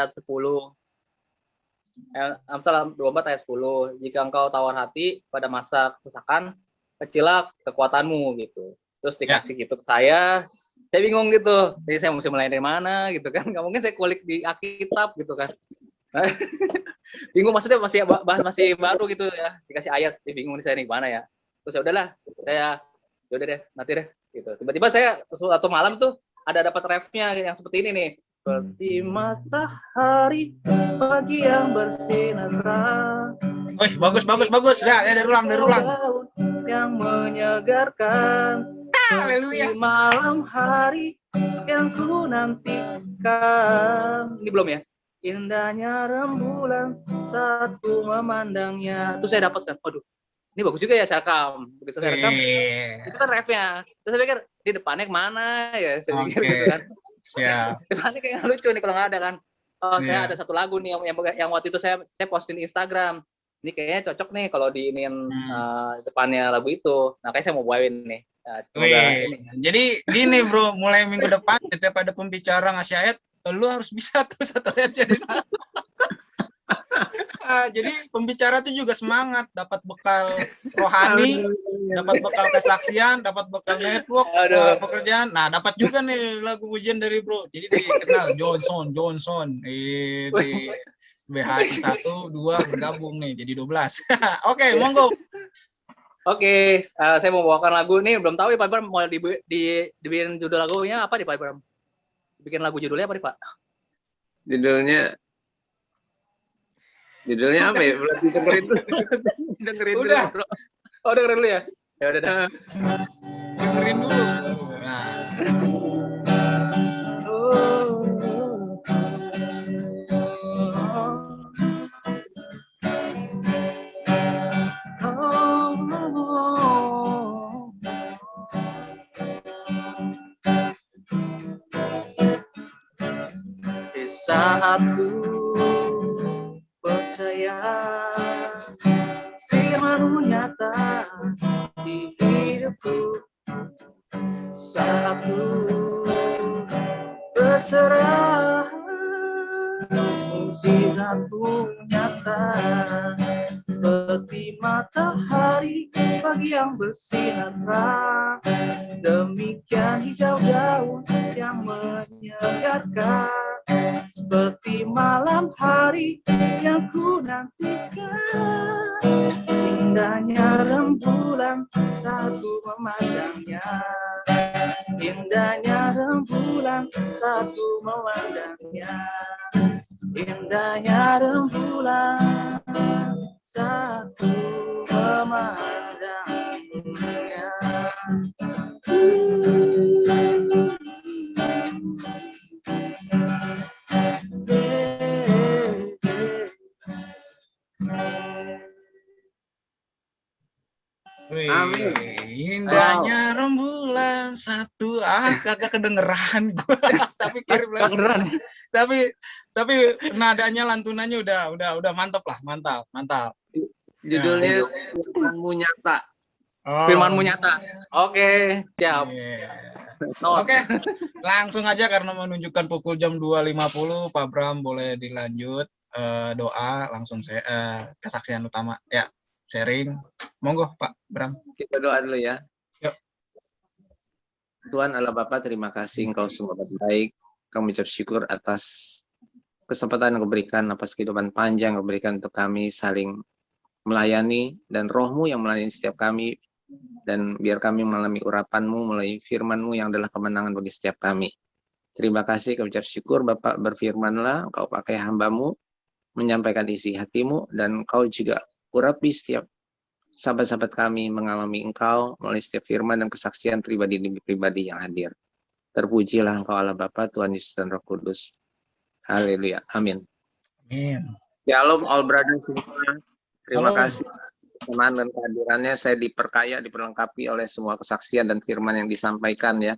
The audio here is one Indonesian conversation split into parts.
ayat 10. Amsal 24 ayat 10. Jika engkau tawar hati pada masa kesesakan, kecillah kekuatanmu gitu. Terus dikasih gitu ke saya bingung gitu. Jadi saya mesti mulai dari mana gitu kan? Nggak mungkin saya kulik di Alkitab gitu kan. Bingung, maksudnya masih baru gitu ya, dikasih ayat, bingung nih saya nih mana ya. Terus ya udahlah, saya udah deh, nanti deh gitu. Tiba-tiba saya suatu malam tuh ada dapat refnya yang seperti ini nih. Seperti matahari pagi yang bersinar terang. Bagus. Ya, dari ulang. Yang menyegarkan. Seperti malam hari yang ku nantikan. Ini belum ya? Indahnya rembulan saat ku memandangnya. Terus saya dapatkan, waduh, ini bagus juga ya saya rekam. Begitu saya rekam, itu kan refnya. Terus saya pikir, di depannya kemana ya? Saya pikir gitu kan. Siap. Depannya kayak lucu nih kalau nggak ada kan. Saya ada satu lagu nih yang waktu itu saya posting di Instagram. Ini kayaknya cocok nih kalau diinin depannya lagu itu. Nah, kayak saya mau bawain nih. Ini. Jadi gini bro, mulai minggu depan setiap ada pembicara ngasih ayat, lu harus bisa tuh satu ayat jadi. Jadi pembicara tuh juga semangat, dapat bekal rohani, dapat bekal kesaksian, dapat bekal network, pekerjaan. Nah, dapat juga nih lagu pujian dari bro. Jadi dikenal Johnson. Ini BHI 1, 2 bergabung nih jadi 12. Oke, monggo. Oke, saya mau bawakan lagu nih, belum tahu ya Pak Bram, mau dibikin judul lagunya apa nih Pak Bram? Bikin lagu judulnya apa nih Pak? Judulnya apa ya? Belum dengerin dulu. Dengerin dulu, bro. Oh, dengerin dulu ya? Ya udah. Dengerin dulu. Di saat ku percaya firman-Mu nyata di hidupku, saat ku berserah mukjizat-Mu nyata seperti matahari pagi yang bersinar terang, demikian hijau daun yang menyegarkan, seperti malam hari yang ku nantikan, indahnya rembulan saat ku memandangnya, indahnya rembulan saat ku memandangnya, indahnya rembulan saat ku memandangnya. Amin. Indahnya rembulan satu. Kagak kedengeran gua. Tapi kirim lagi. Tapi nadanya lantunannya udah mantap lah, mantap. Judulnya Firman-Mu Nyata. Firman-Mu Nyata. Oke, siap. Oke, langsung aja karena menunjukkan pukul jam 2.50, Pak Bram boleh dilanjut doa langsung kesaksian utama ya. Sharing, monggo Pak Bram. Kita doa dulu ya. Yuk. Tuhan Allah Bapa, terima kasih Engkau sungguh baik. Kami ucap syukur atas kesempatan yang Kau berikan, atas kehidupan panjang yang Kau berikan untuk kami saling melayani, dan Roh-Mu yang melayani setiap kami, dan biar kami mengalami urapan-Mu melalui firman-Mu yang adalah kemenangan bagi setiap kami. Terima kasih, kami ucap syukur Bapak, berfirman-Lah, Kau pakai hamba-Mu menyampaikan isi hati-Mu, dan Kau juga urapi setiap sahabat-sahabat kami mengalami Engkau melalui setiap firman dan kesaksian pribadi demi pribadi yang hadir. Terpujilah Engkau Allah Bapa, Tuhan Yesus dan Roh Kudus. Haleluya. Amin. Shalom all brothers semua. Terima kasih teman dan kehadirannya. Saya diperkaya, diperlengkapi oleh semua kesaksian dan firman yang disampaikan ya.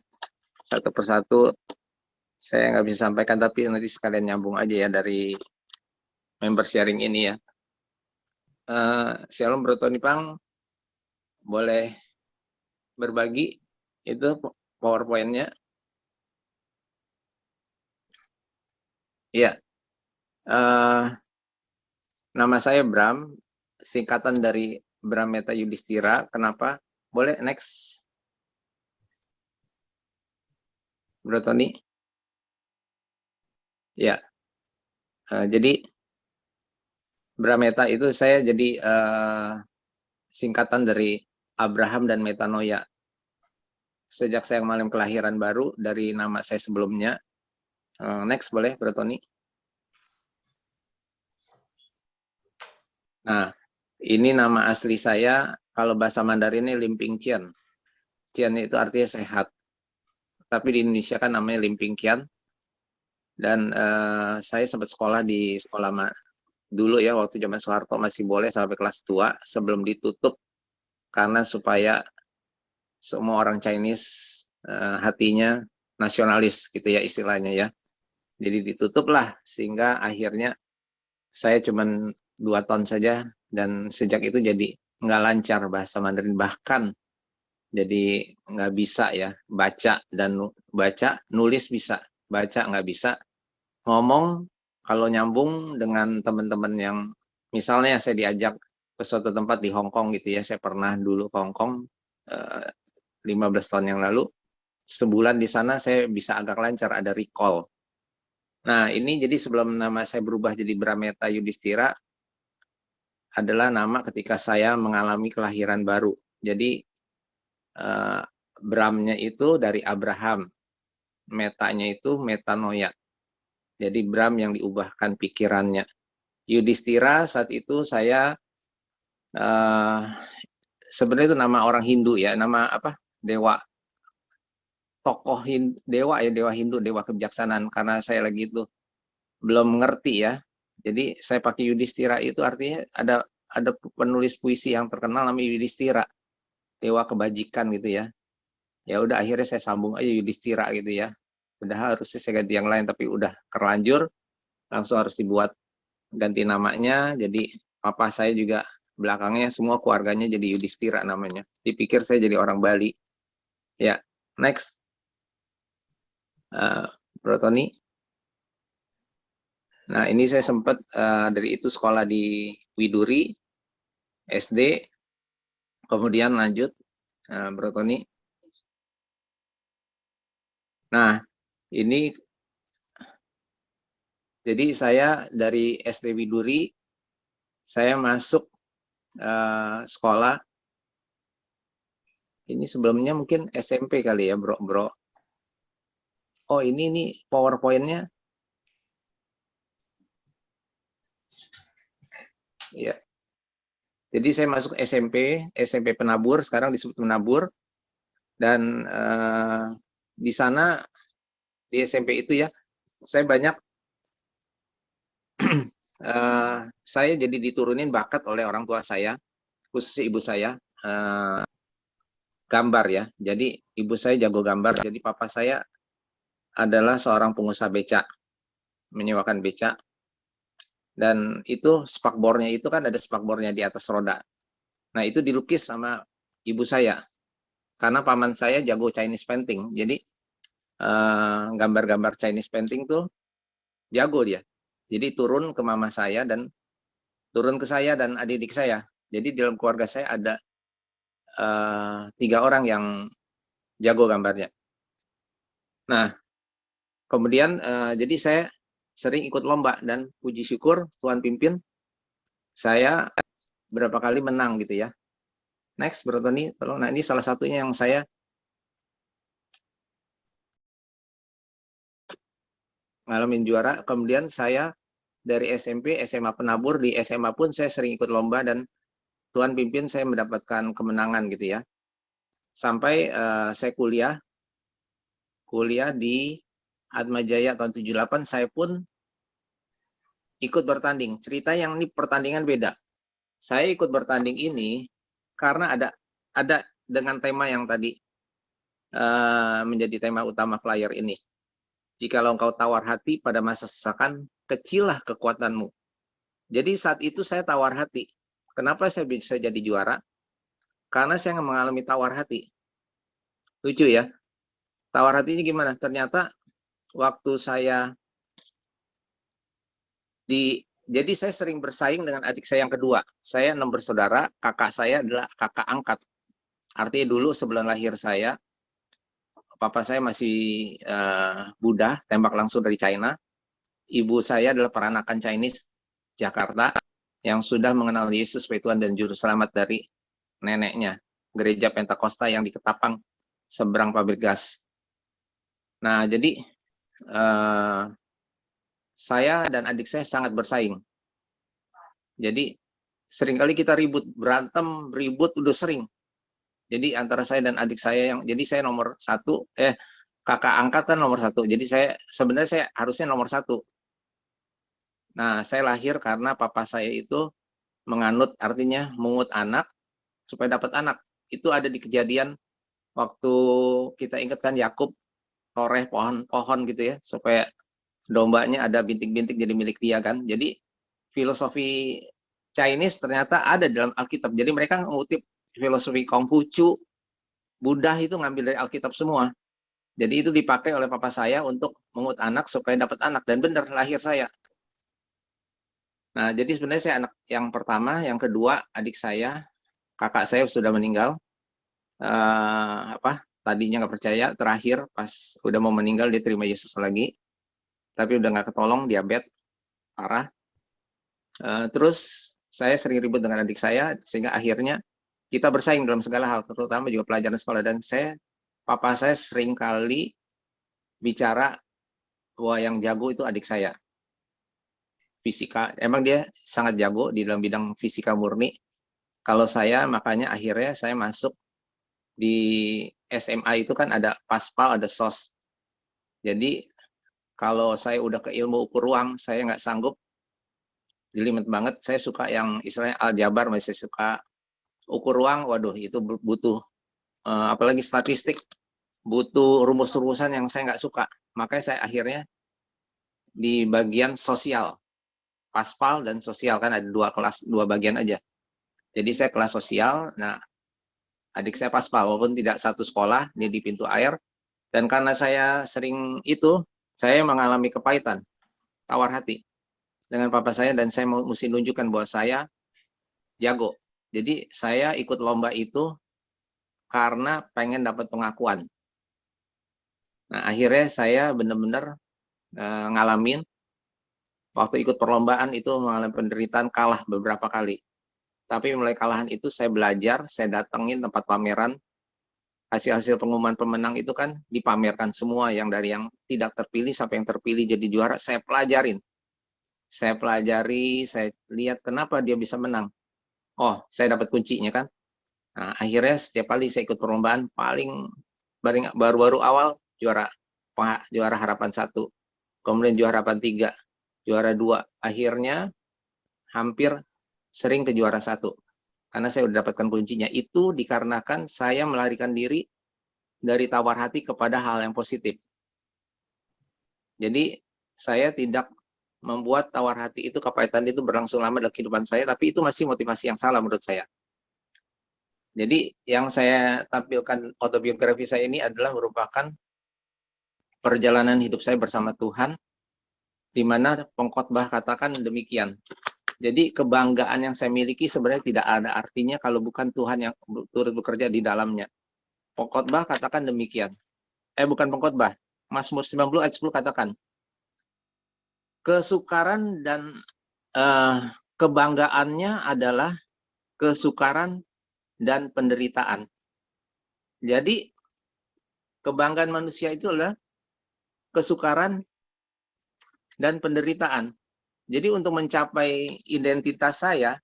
Satu persatu saya nggak bisa sampaikan, tapi nanti sekalian nyambung aja ya dari member sharing ini ya. Shalom Bro Tony Pang, boleh berbagi itu PowerPoint-nya? Iya. Eh, nama saya Bram, singkatan dari Brameta Yudhistira. Kenapa? Boleh next, Bro Tony? Ya, jadi Brameta itu saya jadi singkatan dari Abraham dan Metanoia. Sejak saya mengalami kelahiran baru dari nama saya sebelumnya. Next boleh, Bro Tony? Nah, ini nama asli saya, kalau bahasa Mandarinnya Limping Qian. Qian itu artinya sehat. Tapi di Indonesia kan namanya Limping Qian. Dan saya sempat sekolah di sekolah dulu ya, waktu zaman Soeharto masih boleh sampai kelas 2 sebelum ditutup. Karena supaya semua orang Chinese hatinya nasionalis gitu ya istilahnya ya. Jadi ditutup lah, sehingga akhirnya saya cuman 2 tahun saja, dan sejak itu jadi nggak lancar bahasa Mandarin, bahkan jadi nggak bisa ya baca, dan baca nulis bisa, baca nggak bisa. Ngomong kalau nyambung dengan teman-teman yang misalnya saya diajak ke suatu tempat di Hong Kong gitu ya, saya pernah dulu ke Hong Kong 15 tahun yang lalu, sebulan di sana saya bisa agak lancar, ada recall. Nah, ini jadi sebelum nama saya berubah jadi Brameta Yudhistira, adalah nama ketika saya mengalami kelahiran baru. Jadi, Bramnya itu dari Abraham, Metanya itu metanoia. Jadi Bram yang diubahkan pikirannya. Yudhistira saat itu saya, sebenarnya itu nama orang Hindu ya, nama apa? Dewa, tokoh dewa ya, dewa Hindu, dewa kebijaksanaan. Karena saya lagi itu belum mengerti ya. Jadi saya pakai Yudhistira itu artinya ada penulis puisi yang terkenal namanya Yudhistira, dewa kebajikan gitu ya. Ya udah akhirnya saya sambung aja Yudhistira gitu ya. Udah harusnya saya ganti yang lain, tapi udah terlanjur, langsung harus dibuat ganti namanya. Jadi papa saya juga belakangnya semua keluarganya jadi Yudhistira namanya. Dipikir saya jadi orang Bali. Ya, next. Bro Tony. Nah, ini saya sempat dari itu sekolah di Widuri, SD, kemudian lanjut, Bro Tony. Nah, ini jadi saya dari SD Widuri, saya masuk sekolah, ini sebelumnya mungkin SMP kali ya, bro. Oh, ini nih PowerPoint-nya. Ya. Jadi saya masuk SMP Penabur, sekarang disebut Penabur. Dan di sana, di SMP itu ya, saya banyak, saya jadi diturunin bakat oleh orang tua saya, khususnya ibu saya, gambar ya. Jadi ibu saya jago gambar, jadi papa saya adalah seorang pengusaha becak, menyewakan becak. Dan itu spakbornya itu kan ada spakbornya di atas roda. Nah, itu dilukis sama ibu saya. Karena paman saya jago Chinese painting. Jadi gambar-gambar Chinese painting tuh jago dia. Jadi turun ke mama saya dan turun ke saya dan adik-adik saya. Jadi dalam keluarga saya ada 3 orang yang jago gambarnya. Nah, kemudian jadi saya sering ikut lomba, dan puji syukur Tuhan pimpin saya berapa kali menang gitu ya. Next, Bro Tony, tolong. Nah, ini salah satunya yang saya ngalamin juara. Kemudian saya dari SMP, SMA Penabur, di SMA pun saya sering ikut lomba, dan Tuhan pimpin saya mendapatkan kemenangan gitu ya. Sampai saya kuliah di Atmajaya tahun 78, saya pun ikut bertanding. Cerita yang ini pertandingan beda. Saya ikut bertanding ini karena ada dengan tema yang tadi menjadi tema utama flyer ini. Jikalau engkau tawar hati pada masa sesakan, kecillah kekuatanmu. Jadi saat itu saya tawar hati. Kenapa saya bisa jadi juara? Karena saya mengalami tawar hati. Lucu ya. Tawar hatinya gimana? Ternyata waktu saya Jadi saya sering bersaing dengan adik saya yang kedua. Saya 6 bersaudara, kakak saya adalah kakak angkat. Artinya dulu sebelum lahir saya, papa saya masih Buddha, tembak langsung dari China. Ibu saya adalah peranakan Chinese Jakarta yang sudah mengenal Yesus sebagai Tuhan dan Juru Selamat dari neneknya. Gereja Pentakosta yang di Ketapang, seberang pabrik gas. Nah, jadi saya dan adik saya sangat bersaing. Jadi seringkali kita ribut, berantem, ribut udah sering. Jadi antara saya dan adik saya jadi saya nomor 1, kakak angkat kan nomor 1. Jadi sebenarnya saya harusnya nomor 1. Nah, saya lahir karena papa saya itu menganut, artinya mengut anak supaya dapat anak. Itu ada di kejadian waktu kita ingatkan Yakub toreh pohon-pohon gitu ya, supaya dombanya ada bintik-bintik jadi milik dia kan. Jadi filosofi Chinese ternyata ada dalam Alkitab. Jadi mereka mengutip filosofi Konghucu, Buddha itu ngambil dari Alkitab semua. Jadi itu dipakai oleh papa saya untuk mengut anak supaya dapat anak. Dan benar, lahir saya. Nah, jadi sebenarnya saya anak yang pertama, yang kedua adik saya, kakak saya sudah meninggal. Tadinya nggak percaya, terakhir pas udah mau meninggal dia terima Yesus lagi. Tapi udah nggak ketolong, diabetes parah. Terus saya sering ribut dengan adik saya, sehingga akhirnya kita bersaing dalam segala hal, terutama juga pelajaran sekolah. Dan papa saya sering kali bicara bahwa yang jago itu adik saya. Fisika, emang dia sangat jago di dalam bidang fisika murni. Kalau saya, makanya akhirnya saya masuk di SMA itu kan ada paspal, ada sos. Jadi kalau saya udah ke ilmu ukur ruang, saya nggak sanggup, jelimet banget. Saya suka yang istilahnya aljabar, masih suka ukur ruang. Waduh, itu butuh apalagi statistik, butuh rumus-rumusan yang saya nggak suka. Makanya saya akhirnya di bagian sosial, paspal dan sosial, kan ada 2 kelas, 2 bagian aja. Jadi saya kelas sosial. Nah, adik saya paspal, walaupun tidak satu sekolah, dia di pintu air. Dan karena saya sering itu, saya mengalami kepahitan, tawar hati dengan papa saya, dan saya mesti nunjukkan bahwa saya jago. Jadi saya ikut lomba itu karena pengen dapat pengakuan. Nah, akhirnya saya benar-benar ngalamin waktu ikut perlombaan itu, mengalami penderitaan, kalah beberapa kali. Tapi mulai kalahan itu saya belajar, saya datengin tempat pameran, hasil-hasil pengumuman pemenang itu kan dipamerkan semua, yang dari yang tidak terpilih sampai yang terpilih jadi juara, saya pelajarin. Saya pelajari, saya lihat kenapa dia bisa menang. Oh, saya dapat kuncinya kan. Nah, akhirnya setiap kali saya ikut perlombaan, paling baru-baru awal juara harapan 1, kemudian juara harapan 3, juara 2, akhirnya hampir sering ke juara 1. Karena saya udah dapatkan kuncinya. Itu dikarenakan saya melarikan diri dari tawar hati kepada hal yang positif. Jadi saya tidak membuat tawar hati itu, kepahitan itu berlangsung lama dalam kehidupan saya, tapi itu masih motivasi yang salah menurut saya. Jadi yang saya tampilkan autobiografi saya ini adalah merupakan perjalanan hidup saya bersama Tuhan, di mana pengkhotbah katakan demikian. Jadi kebanggaan yang saya miliki sebenarnya tidak ada artinya kalau bukan Tuhan yang turut bekerja di dalamnya. Pengkhotbah katakan demikian. Bukan pengkhotbah. Mazmur 90 ayat 10 katakan, kesukaran dan kebanggaannya adalah kesukaran dan penderitaan. Jadi kebanggaan manusia itu adalah kesukaran dan penderitaan. Jadi untuk mencapai identitas saya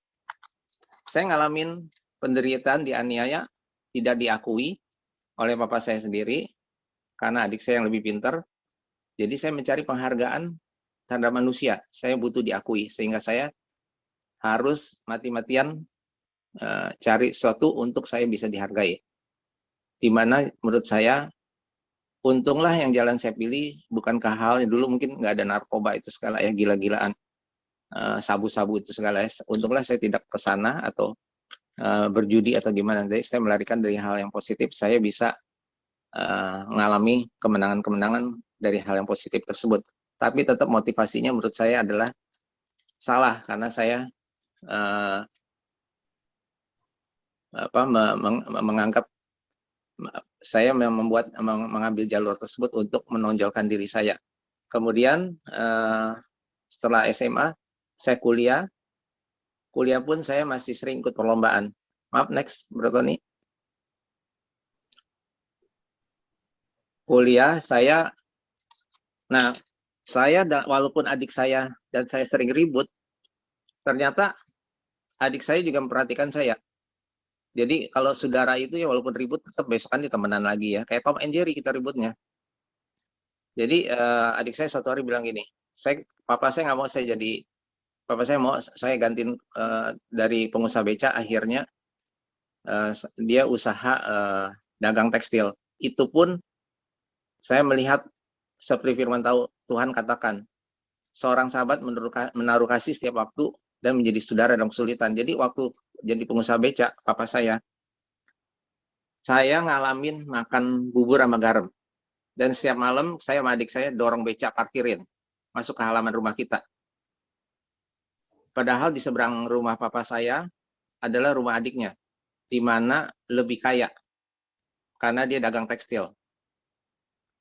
ngalamin penderitaan, dianiaya, tidak diakui oleh papa saya sendiri, karena adik saya yang lebih pintar. Jadi saya mencari penghargaan terhadap manusia. Saya butuh diakui, sehingga saya harus mati-matian cari sesuatu untuk saya bisa dihargai. Dimana menurut saya, untunglah yang jalan saya pilih bukan ke hal dulu mungkin nggak ada narkoba itu segala ya, gila-gilaan, sabu-sabu itu segala ya. Untunglah saya tidak ke sana atau berjudi atau gimana. Jadi saya melarikan dari hal yang positif, saya bisa mengalami kemenangan-kemenangan dari hal yang positif tersebut. Tapi tetap motivasinya menurut saya adalah salah karena saya menganggap saya mengambil jalur tersebut untuk menonjolkan diri saya. Kemudian setelah SMA saya kuliah pun saya masih sering ikut perlombaan. Maaf, next Bro Tony. Kuliah saya, nah saya walaupun adik saya dan saya sering ribut, ternyata adik saya juga memperhatikan saya. Jadi kalau saudara itu ya walaupun ribut tetap besokan temenan lagi ya. Kayak Tom and Jerry kita ributnya. Jadi adik saya suatu hari bilang gini, papa saya nggak mau saya jadi, papa saya mau saya gantiin dari pengusaha beca, akhirnya dia usaha dagang tekstil. Itu pun saya melihat seperti firman Tuhan katakan, seorang sahabat menaruh kasih setiap waktu dan menjadi saudara dalam kesulitan. Jadi waktu jadi pengusaha beca, papa saya ngalamin makan bubur sama garam. Dan setiap malam saya sama adik saya dorong beca parkirin masuk ke halaman rumah kita. Padahal di seberang rumah papa saya adalah rumah adiknya, di mana lebih kaya karena dia dagang tekstil,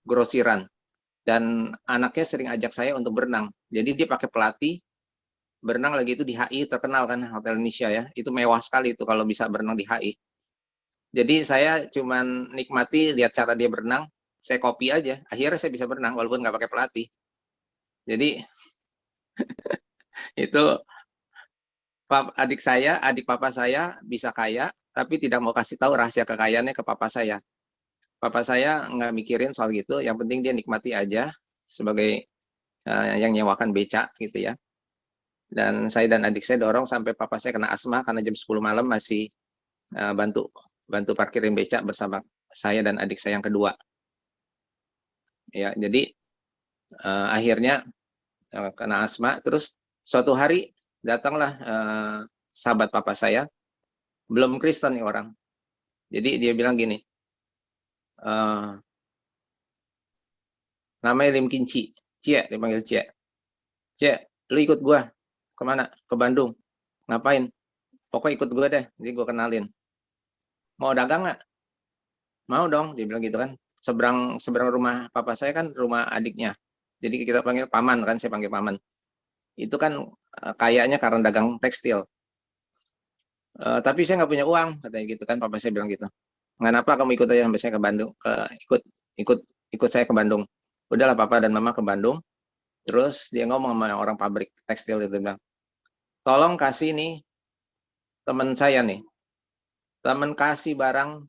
grosiran. Dan anaknya sering ajak saya untuk berenang. Jadi dia pakai pelatih, berenang lagi itu di HI, terkenal kan Hotel Indonesia ya. Itu mewah sekali itu kalau bisa berenang di HI. Jadi saya cuman nikmati lihat cara dia berenang, saya copy aja. Akhirnya saya bisa berenang walaupun nggak pakai pelatih. Jadi itu adik papa saya bisa kaya, tapi tidak mau kasih tahu rahasia kekayaannya ke papa saya. Papa saya nggak mikirin soal gitu, yang penting dia nikmati aja sebagai yang nyewakan beca gitu ya. Dan saya dan adik saya dorong sampai papa saya kena asma karena jam 10 malam masih bantu parkirin beca bersama saya dan adik saya yang kedua. Ya, jadi akhirnya kena asma. Terus suatu hari datanglah sahabat papa saya, belum Kristen nih orang. Jadi dia bilang gini, namanya Lim Kinci, Cie, dipanggil Cie. Cie, lu ikut gua kemana? Ke Bandung. Ngapain? Pokoknya ikut gua deh, jadi gua kenalin. Mau dagang nggak? Mau dong, dia bilang gitu kan. Seberang rumah papa saya kan rumah adiknya. Jadi kita panggil paman kan, saya panggil paman. Itu kan kayaknya karena dagang tekstil. Tapi saya nggak punya uang, katanya gitu kan, papa saya bilang gitu. Kenapa kamu ikut aja sampai saya ke Bandung, ikut saya ke Bandung. Udahlah papa dan mama ke Bandung. Terus dia ngomong sama orang pabrik tekstil itu, bilang, tolong kasih nih teman saya nih, teman kasih barang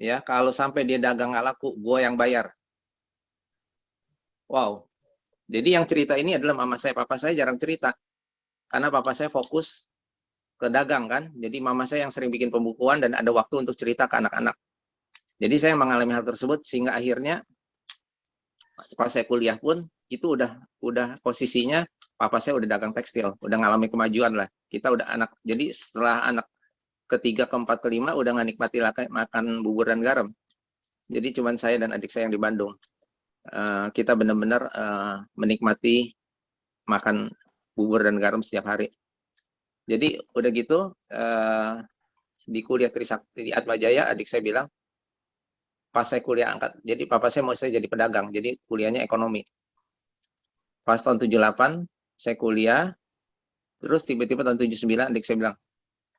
ya, kalau sampai dia dagang nggak laku, gue yang bayar. Wow. Jadi yang cerita ini adalah mama saya. Papa saya jarang cerita karena papa saya fokus ke dagang kan. Jadi mama saya yang sering bikin pembukuan dan ada waktu untuk cerita ke anak-anak. Jadi saya mengalami hal tersebut sehingga akhirnya pas saya kuliah pun itu udah posisinya papa saya udah dagang tekstil, udah ngalami kemajuan lah. Kita udah anak. Jadi setelah anak ketiga, keempat, kelima udah nggak nikmati makan bubur dan garam. Jadi cuman saya dan adik saya yang di Bandung. Kita benar-benar menikmati makan bubur dan garam setiap hari. Jadi udah gitu di kuliah Trisakti di Atmajaya, adik saya bilang pas saya kuliah angkat, jadi papa saya mau saya jadi pedagang, jadi kuliahnya ekonomi. Pas tahun 78 saya kuliah, terus tiba-tiba tahun 79 adik saya bilang,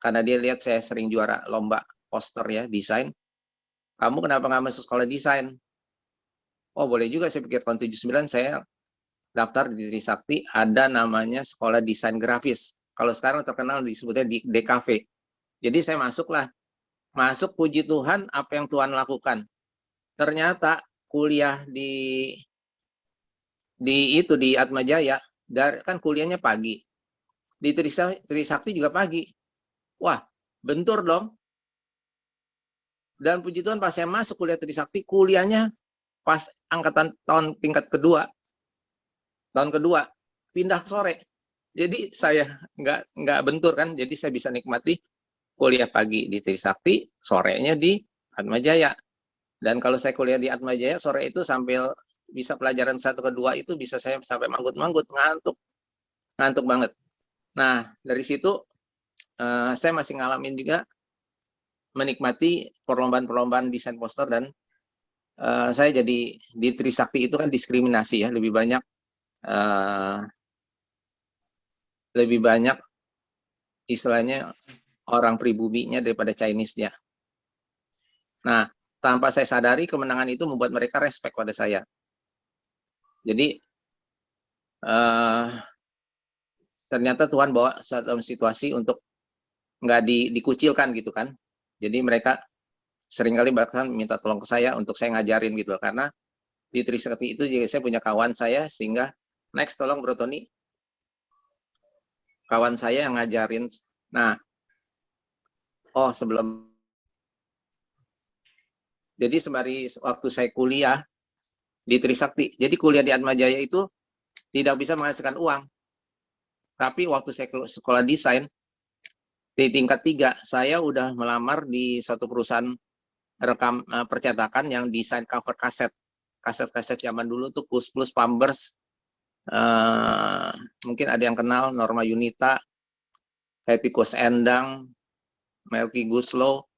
karena dia lihat saya sering juara lomba poster ya, desain, kamu kenapa nggak masuk sekolah desain? Oh boleh juga, saya pikir tahun 79 saya daftar di Trisakti, ada namanya sekolah desain grafis. Kalau sekarang terkenal disebutnya di DKV. Jadi saya masuklah. Masuk, puji Tuhan apa yang Tuhan lakukan. Ternyata kuliah di Atmajaya, kan kuliahnya pagi. Di Trisakti juga pagi. Wah, bentur dong. Dan puji Tuhan pas saya masuk kuliah Trisakti, kuliahnya pas angkatan tahun tingkat kedua, tahun kedua pindah sore. Jadi saya nggak bentur kan, jadi saya bisa nikmati kuliah pagi di Trisakti, sorenya di Atmajaya. Dan kalau saya kuliah di Atmajaya, sore itu sambil bisa pelajaran 1 ke 2 itu bisa saya sampai manggut-manggut, ngantuk banget. Nah, dari situ saya masih ngalamin juga menikmati perlombaan-perlombaan desain poster dan saya jadi di Trisakti itu kan diskriminasi ya, eh, lebih banyak istilahnya orang pribuminya daripada Chinese-nya. Nah, tanpa saya sadari kemenangan itu membuat mereka respect pada saya. Jadi ternyata Tuhan bawa satu situasi untuk nggak dikucilkan gitu kan. Jadi mereka seringkali bahkan minta tolong ke saya untuk saya ngajarin gitu loh. Karena di Trisakti itu juga saya punya kawan saya, sehingga next tolong Bro Tony, kawan saya yang ngajarin. Nah, jadi sembari waktu saya kuliah di Trisakti, jadi kuliah di Atmajaya itu tidak bisa menghasilkan uang. Tapi waktu saya sekolah desain, di tingkat 3, saya udah melamar di suatu perusahaan percetakan yang desain cover kaset. Kaset-kaset zaman dulu tuh Kus Plus, Pampers, mungkin ada yang kenal Norma Yunita, Hetty Koes Endang, Melky Guslow,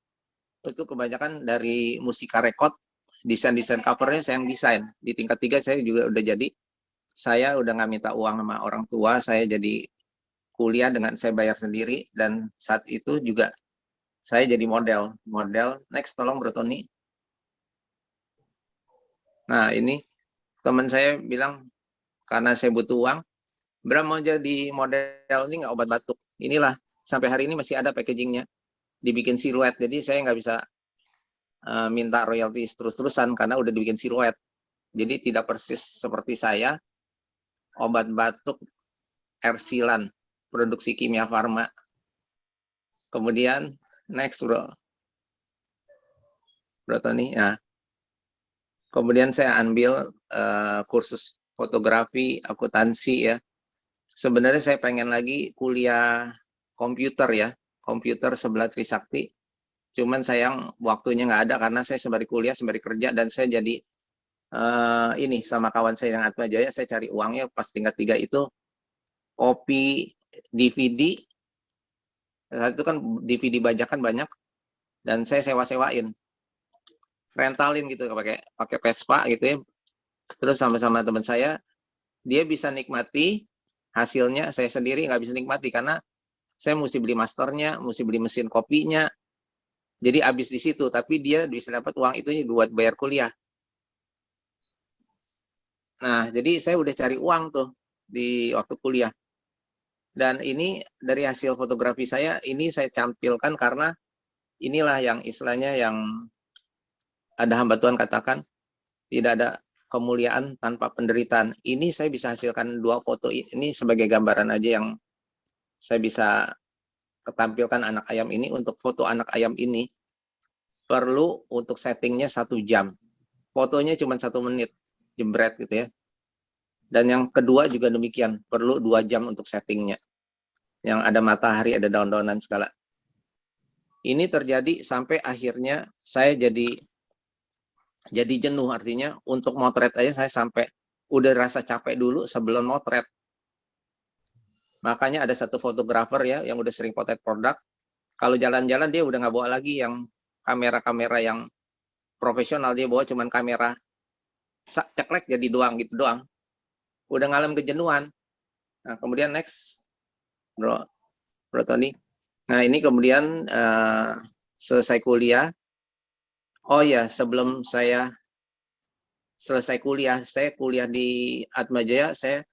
itu kebanyakan dari Musika Record. Desain-desain covernya saya yang desain. Di tingkat 3 saya juga udah jadi, saya udah nggak minta uang sama orang tua, saya jadi kuliah dengan saya bayar sendiri, dan saat itu juga saya jadi model. Next tolong Bro Tony. Nah, ini teman saya bilang, karena saya butuh uang, Bram mau jadi model ini nggak, obat batuk. Inilah, sampai hari ini masih ada packagingnya, dibikin siluet. Jadi saya nggak bisa minta royalti terus-terusan karena udah dibikin siluet. Jadi tidak persis seperti saya, obat batuk Ersilan, produksi Kimia Farma. Kemudian next Bro Tony. Nah, kemudian saya ambil kursus fotografi, akuntansi ya. Sebenarnya saya pengen lagi kuliah komputer ya, komputer sebelah Trisakti. Cuman sayang waktunya nggak ada karena saya sembari kuliah, sembari kerja, dan saya jadi ini sama kawan saya yang Atmajaya, saya cari uangnya pas tingkat 3 itu, kopi DVD. Saat itu kan DVD bajakan banyak, dan saya sewa-sewain, rentalin gitu, pakai Vespa gitu ya. Terus sama-sama teman saya, dia bisa nikmati hasilnya, saya sendiri nggak bisa nikmati karena saya mesti beli masternya, mesti beli mesin kopinya. Jadi habis di situ, tapi dia bisa dapat uang itu buat bayar kuliah. Nah, jadi saya udah cari uang tuh di waktu kuliah. Dan ini dari hasil fotografi saya, ini saya tampilkan karena inilah yang istilahnya yang ada hamba Tuhan katakan, tidak ada kemuliaan tanpa penderitaan. Ini saya bisa hasilkan 2 foto ini sebagai gambaran aja yang saya bisa ketampilkan anak ayam ini. Untuk foto anak ayam ini perlu untuk settingnya 1 jam. Fotonya cuma 1 menit, jebret gitu ya. Dan yang kedua juga demikian, perlu 2 jam untuk settingnya. Yang ada matahari, ada daun-daunan segala. Ini terjadi sampai akhirnya saya jadi jenuh, artinya untuk motret aja saya sampai udah rasa capek dulu sebelum motret. Makanya ada satu fotografer ya yang udah sering potret produk, kalau jalan-jalan dia udah nggak bawa lagi yang kamera-kamera yang profesional, dia bawa cuman kamera ceklek jadi doang gitu doang. Udah ngalami kejenuhan. Nah, kemudian next Bro Tony. Nah, ini kemudian selesai kuliah. Oh ya, sebelum saya selesai kuliah, saya kuliah di Atmajaya, saya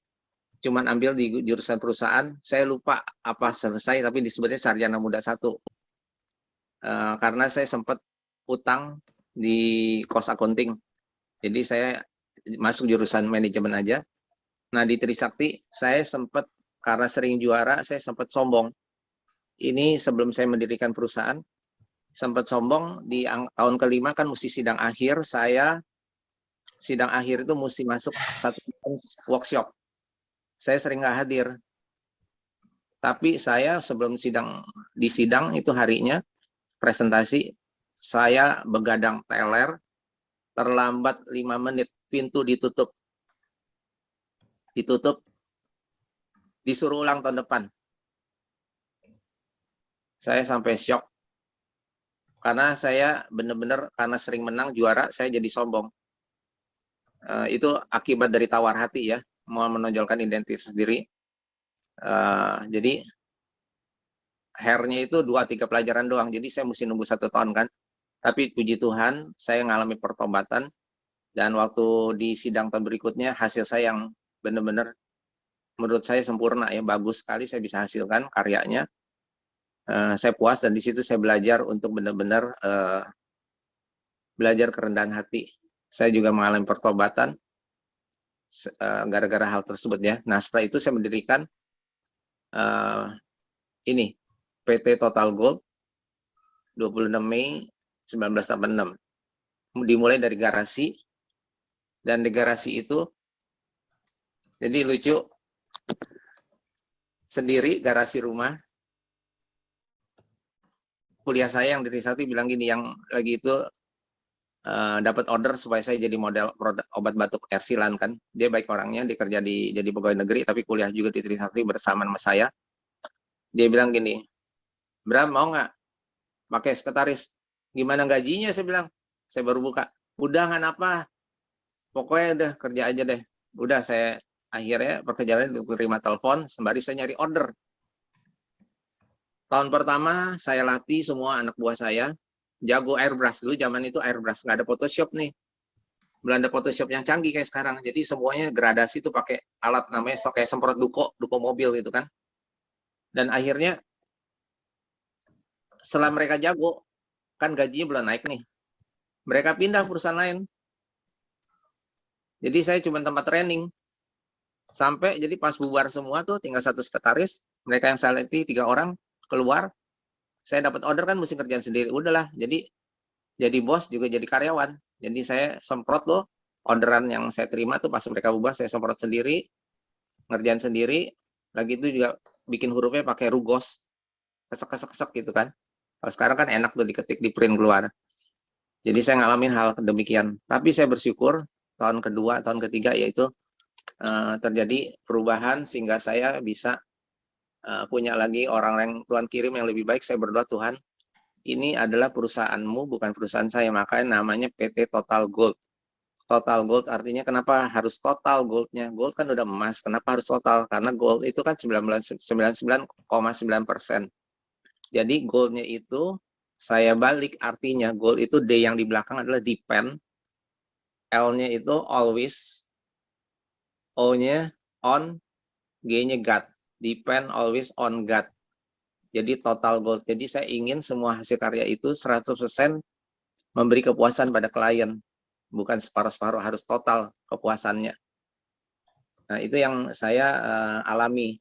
cuman ambil di jurusan perusahaan. Saya lupa apa selesai, tapi disebutnya sarjana muda 1. Karena saya sempat utang di cost accounting. Jadi saya masuk jurusan manajemen aja. Nah, di Trisakti saya sempat, karena sering juara, saya sempat sombong. Ini sebelum saya mendirikan perusahaan, sempat sombong di tahun kelima kan mesti sidang akhir. Saya sidang akhir itu mesti masuk 1 workshop. Saya sering nggak hadir. Tapi saya sebelum di sidang itu harinya presentasi, saya begadang teler, terlambat 5 menit, pintu ditutup, disuruh ulang tahun depan. Saya sampai shock. Karena saya benar-benar karena sering menang juara, saya jadi sombong. Itu akibat dari tawar hati ya, mau menonjolkan identitas sendiri. Jadi hairnya itu 2-3 pelajaran doang, jadi saya mesti nunggu 1 tahun kan. Tapi puji Tuhan, saya mengalami pertobatan, dan waktu di sidang tahun berikutnya, hasil saya yang benar-benar menurut saya sempurna ya, bagus sekali saya bisa hasilkan karyanya. Saya puas, dan di situ saya belajar untuk benar-benar belajar kerendahan hati. Saya juga mengalami pertobatan gara-gara hal tersebut ya. Nah, setelah itu saya mendirikan ini PT Total Gold 26 Mei 1986. Dimulai dari garasi, dan di garasi itu jadi lucu, sendiri garasi rumah. Kuliah saya yang di Trisakti bilang gini, yang lagi itu dapat order supaya saya jadi model produk obat batuk Ersilan kan. Dia baik orangnya, dia kerja jadi pegawai negeri, tapi kuliah juga di Trisakti bersama sama saya. Dia bilang gini, Bram mau nggak pakai sekretaris? Gimana gajinya? Saya bilang, saya baru buka. Udah nggak apa, pokoknya udah kerja aja deh. Udah, saya akhirnya pekerjaan untuk terima telepon, sembari saya nyari order. Tahun pertama saya latih semua anak buah saya jago airbrush. Dulu zaman itu airbrush, nggak ada Photoshop nih, belum ada Photoshop yang canggih kayak sekarang. Jadi semuanya gradasi itu pakai alat namanya kayak semprot duko mobil gitu kan. Dan akhirnya setelah mereka jago, kan gajinya belum naik nih, mereka pindah perusahaan lain. Jadi saya cuma tempat training. Sampai jadi pas bubar semua tuh tinggal 1 sekretaris, mereka yang saya latih 3 orang keluar, saya dapat order kan mesti kerjaan sendiri. Udahlah, jadi bos juga jadi karyawan. Jadi saya semprot loh orderan yang saya terima tuh, pas mereka bubar saya semprot sendiri, ngerjain sendiri. Lagi itu juga bikin hurufnya pakai rugos, kesek gitu kan. Kalau sekarang kan enak tuh diketik di print keluar. Jadi saya ngalamin hal demikian. Tapi saya bersyukur tahun kedua, tahun ketiga yaitu terjadi perubahan sehingga saya bisa punya lagi orang yang Tuhan kirim yang lebih baik. Saya berdoa, Tuhan, ini adalah perusahaanmu, bukan perusahaan saya. Makanya namanya PT Total Gold. Total Gold artinya kenapa harus total goldnya? Gold kan udah emas, kenapa harus total? Karena gold itu kan 99,9%. Jadi goldnya itu saya balik, artinya gold itu D yang di belakang adalah depend, L-nya itu always, O-nya on, G-nya God. Depend always on God. Jadi total gold. Jadi saya ingin semua hasil karya itu 100% memberi kepuasan pada klien. Bukan separuh-separuh, harus total kepuasannya. Nah, itu yang saya alami.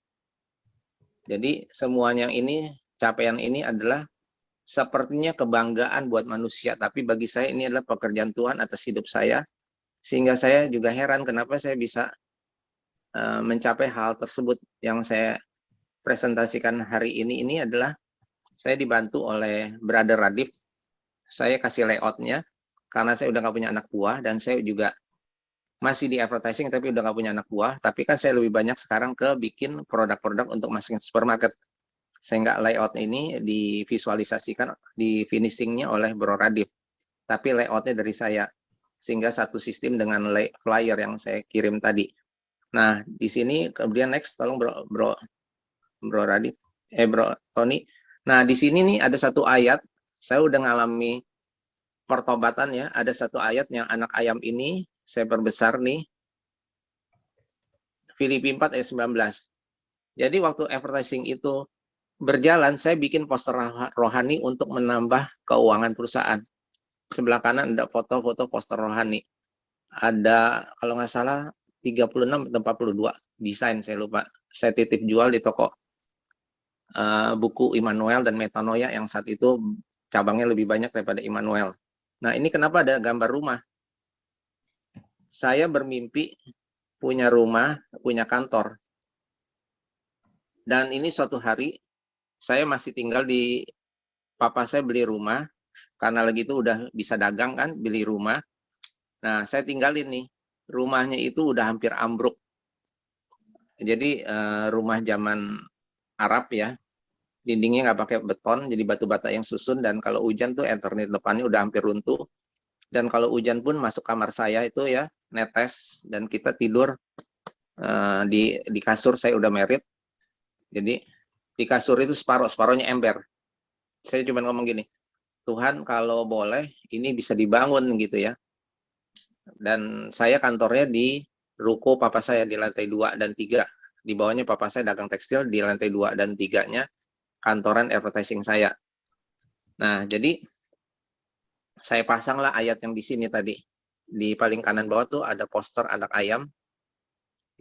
Jadi semuanya ini, capaian ini adalah sepertinya kebanggaan buat manusia. Tapi bagi saya ini adalah pekerjaan Tuhan atas hidup saya. Sehingga saya juga heran kenapa saya bisa mencapai hal tersebut. Yang saya presentasikan hari ini adalah saya dibantu oleh Brother Radif. Saya kasih layoutnya karena saya udah nggak punya anak buah, dan saya juga masih di advertising tapi udah nggak punya anak buah. Tapi kan saya lebih banyak sekarang ke bikin produk-produk untuk masukin supermarket, sehingga layout ini divisualisasikan, di finishingnya oleh Bro Radif, tapi layoutnya dari saya, sehingga satu sistem dengan flyer yang saya kirim tadi. Nah, di sini kemudian next, tolong Bro Radif, Bro Tony. Nah, di sini nih ada satu ayat, saya udah ngalami pertobatan ya. Ada satu ayat yang anak ayam ini saya perbesar nih. Filipi 4 ayat 19. Jadi waktu advertising itu berjalan, saya bikin poster rohani untuk menambah keuangan perusahaan. Sebelah kanan ada foto-foto poster rohani. Ada kalau nggak salah 36 atau 42 desain, saya lupa. Saya titip jual di toko buku Immanuel dan Metanoia yang saat itu cabangnya lebih banyak daripada Immanuel. Nah, ini kenapa ada gambar rumah? Saya bermimpi punya rumah, punya kantor. Dan ini suatu hari saya masih tinggal di, papa saya beli rumah karena lagi itu udah bisa dagang kan, beli rumah. Nah, saya tinggalin nih. Rumahnya itu udah hampir ambruk. Jadi rumah zaman Arab ya. Dindingnya nggak pakai beton, jadi batu bata yang susun, dan kalau hujan tuh Ethernet depannya udah hampir runtuh. Dan kalau hujan pun masuk kamar saya itu ya netes, dan kita tidur di kasur. Saya udah merit, jadi di kasur itu separuhnya ember. Saya cuma ngomong gini, Tuhan kalau boleh ini bisa dibangun gitu ya. Dan saya kantornya di ruko papa saya di lantai 2 dan 3. Di bawahnya papa saya dagang tekstil, di lantai 2 dan 3-nya kantoran advertising saya. Nah, jadi saya pasanglah ayat yang di sini tadi. Di paling kanan bawah tuh ada poster anak ayam.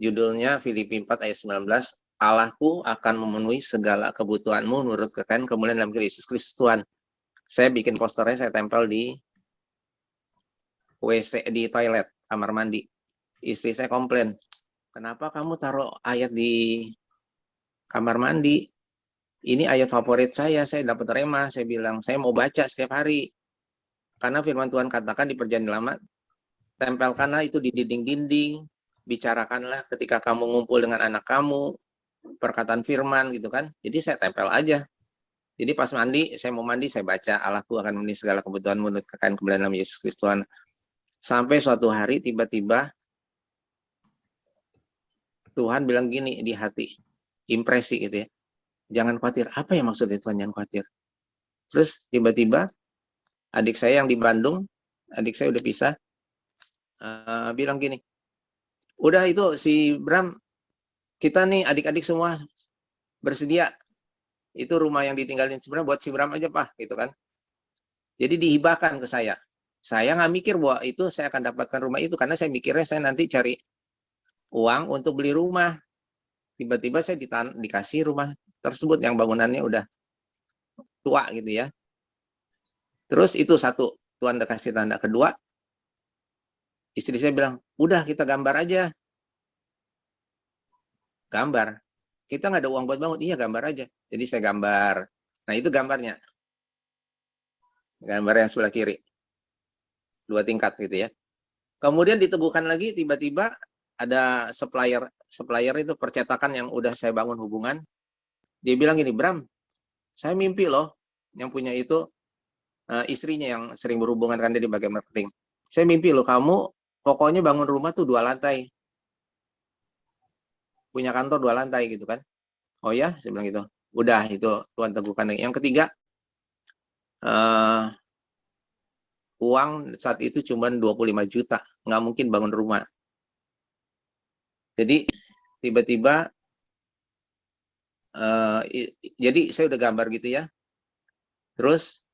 Judulnya Filipi 4 ayat 19. Allahku akan memenuhi segala kebutuhanmu menurut kekayaan kemuliaan dalam Yesus Kristus Tuhan. Saya bikin posternya, saya tempel di WC, di toilet, kamar mandi. Istri saya komplain, kenapa kamu taruh ayat di kamar mandi? Ini ayat favorit saya dapat rema. Saya bilang, saya mau baca setiap hari. Karena firman Tuhan katakan di Perjanjian Lama, tempelkanlah itu di dinding-dinding, bicarakanlah ketika kamu ngumpul dengan anak kamu, perkataan firman gitu kan. Jadi saya tempel aja. Jadi pas mandi, saya mau mandi, saya baca, Allahku akan memenuhi segala kebutuhan menurut kekayaan kemuliaan dalam Yesus Kristus Tuhan. Sampai suatu hari tiba-tiba Tuhan bilang gini di hati, impresi gitu ya. Jangan khawatir. Apa yang maksudnya Tuhan jangan khawatir? Terus tiba-tiba adik saya yang di Bandung, adik saya udah pisah, bilang gini, udah itu si Bram, kita nih adik-adik semua bersedia. Itu rumah yang ditinggalin sebenarnya buat si Bram aja, Pak, gitu kan. Jadi dihibahkan ke saya. Saya nggak mikir bahwa itu saya akan dapatkan rumah itu, karena saya mikirnya saya nanti cari uang untuk beli rumah. Tiba-tiba saya dikasih rumah tersebut yang bangunannya udah tua gitu ya. Terus itu satu, Tuhan kasih tanda. Kedua, istri saya bilang, udah kita gambar aja. Gambar. Kita nggak ada uang buat bangun. Iya, gambar aja. Jadi saya gambar. Nah, itu gambarnya. Gambar yang sebelah kiri. 2 tingkat gitu ya. Kemudian diteguhkan lagi, tiba-tiba ada supplier itu percetakan yang udah saya bangun hubungan. Dia bilang gini, Bram, saya mimpi loh, yang punya itu istrinya yang sering berhubungan kan dia di bagian marketing. Saya mimpi loh, kamu pokoknya bangun rumah tuh 2 lantai. Punya kantor 2 lantai gitu kan. Oh ya, saya bilang gitu. Udah, itu Tuhan teguhkan. Yang ketiga, uang saat itu cuma 25 juta. Nggak mungkin bangun rumah. Jadi, tiba-tiba, jadi saya udah gambar gitu ya. Terus,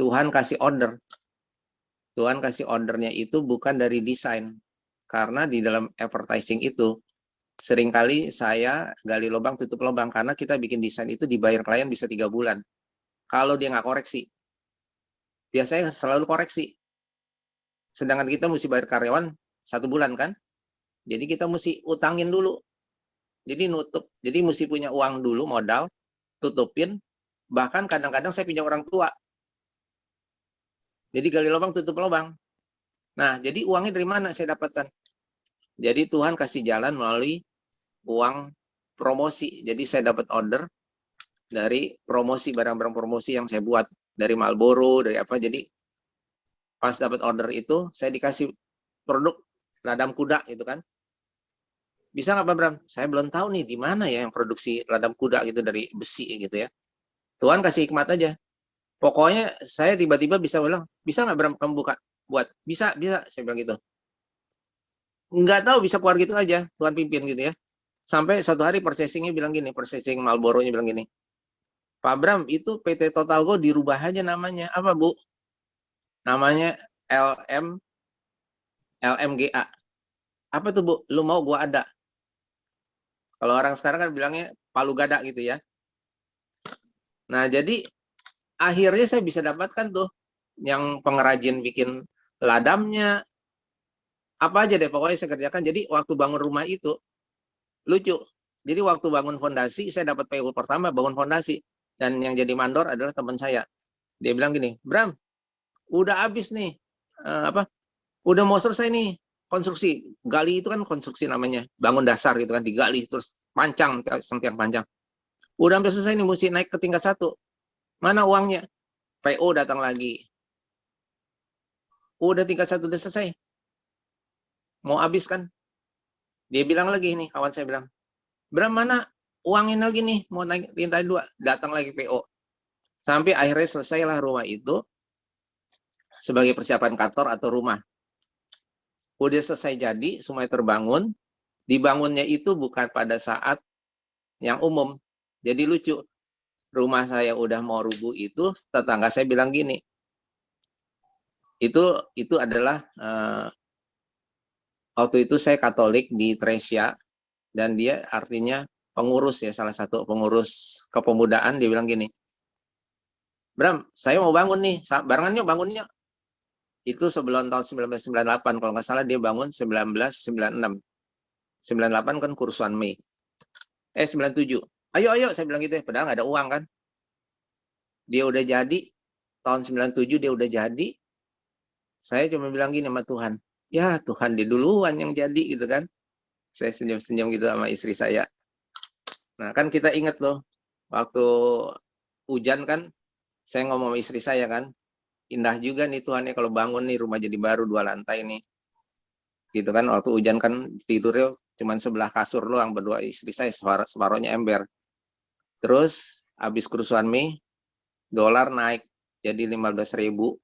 Tuhan kasih order. Tuhan kasih ordernya itu bukan dari desain. Karena di dalam advertising itu, seringkali saya gali lubang, tutup lubang. Karena kita bikin desain itu dibayar klien bisa 3 bulan. Kalau dia nggak koreksi. Biasanya selalu koreksi. Sedangkan kita mesti bayar karyawan 1 bulan kan. Jadi kita mesti utangin dulu. Jadi nutup. Jadi mesti punya uang dulu, modal. Tutupin. Bahkan kadang-kadang saya pinjam orang tua. Jadi gali lubang, tutup lubang. Nah, jadi uangnya dari mana saya dapatkan? Jadi Tuhan kasih jalan melalui uang promosi. Jadi saya dapat order dari promosi, barang-barang promosi yang saya buat. Dari Marlboro, dari apa. Jadi pas dapat order itu, saya dikasih produk ladam kuda gitu kan. Bisa nggak Pak Bram? Saya belum tahu nih di mana ya yang produksi ladam kuda gitu dari besi gitu ya. Tuhan kasih hikmat aja. Pokoknya saya tiba-tiba bisa bilang, bisa nggak Bram kamu buka? Buat. Bisa, saya bilang gitu. Nggak tahu, bisa keluar gitu aja. Tuhan pimpin gitu ya. Sampai satu hari purchasing-nya bilang gini, purchasing Marlboro-nya bilang gini, Pak Bram, itu PT Totalgo dirubah aja namanya. Apa Bu? Namanya LMGA. Apa tuh Bu? Lu mau gua ada. Kalau orang sekarang kan bilangnya palu gada gitu ya. Nah, jadi akhirnya saya bisa dapatkan tuh yang pengrajin bikin ladamnya, apa aja deh pokoknya saya kerjakan. Jadi waktu bangun rumah itu lucu. Jadi waktu bangun fondasi saya dapat PO pertama bangun fondasi, dan yang jadi mandor adalah teman saya. Dia bilang gini, Bram, udah habis nih udah mau selesai nih konstruksi. Gali itu kan konstruksi namanya, bangun dasar gitu kan, digali terus pancang, tiang pancang. Udah sampai selesai nih, mesti naik ke tingkat 1. Mana uangnya? PO datang lagi. Udah tingkat 1 udah selesai. Mau habis kan? Dia bilang lagi nih, kawan saya bilang, Bram mana uangin lagi nih, mau naik tingkat 2. Datang lagi PO. Sampai akhirnya selesailah rumah itu sebagai persiapan kantor atau rumah. Udah selesai jadi, semuanya terbangun. Dibangunnya itu bukan pada saat yang umum. Jadi lucu. Rumah saya udah mau rubuh itu, tetangga saya bilang gini, itu adalah waktu itu saya Katolik di Tresia, dan dia artinya pengurus ya, salah satu pengurus kepemudaan. Dia bilang gini, Bram, saya mau bangun nih, barengan yuk bangunnya. Itu sebelum tahun 1998, kalau nggak salah dia bangun 1996. 98 kan kursuan Mei. 97. Ayo, saya bilang gitu ya, padahal nggak ada uang kan. Dia udah jadi, tahun 97 dia udah jadi. Saya cuma bilang gini sama Tuhan, ya Tuhan dia duluan yang jadi gitu kan. Saya senyum-senyum gitu sama istri saya. Nah kan kita ingat loh, waktu hujan kan, saya ngomong sama istri saya kan, indah juga nih Tuhan ya kalau bangun nih rumah jadi baru 2 lantai nih. Gitu kan, waktu hujan kan tidurnya cuman sebelah kasur doang berdua, istri saya separuhnya ember. Terus habis kerusuhan Mei, dolar naik jadi 15.000.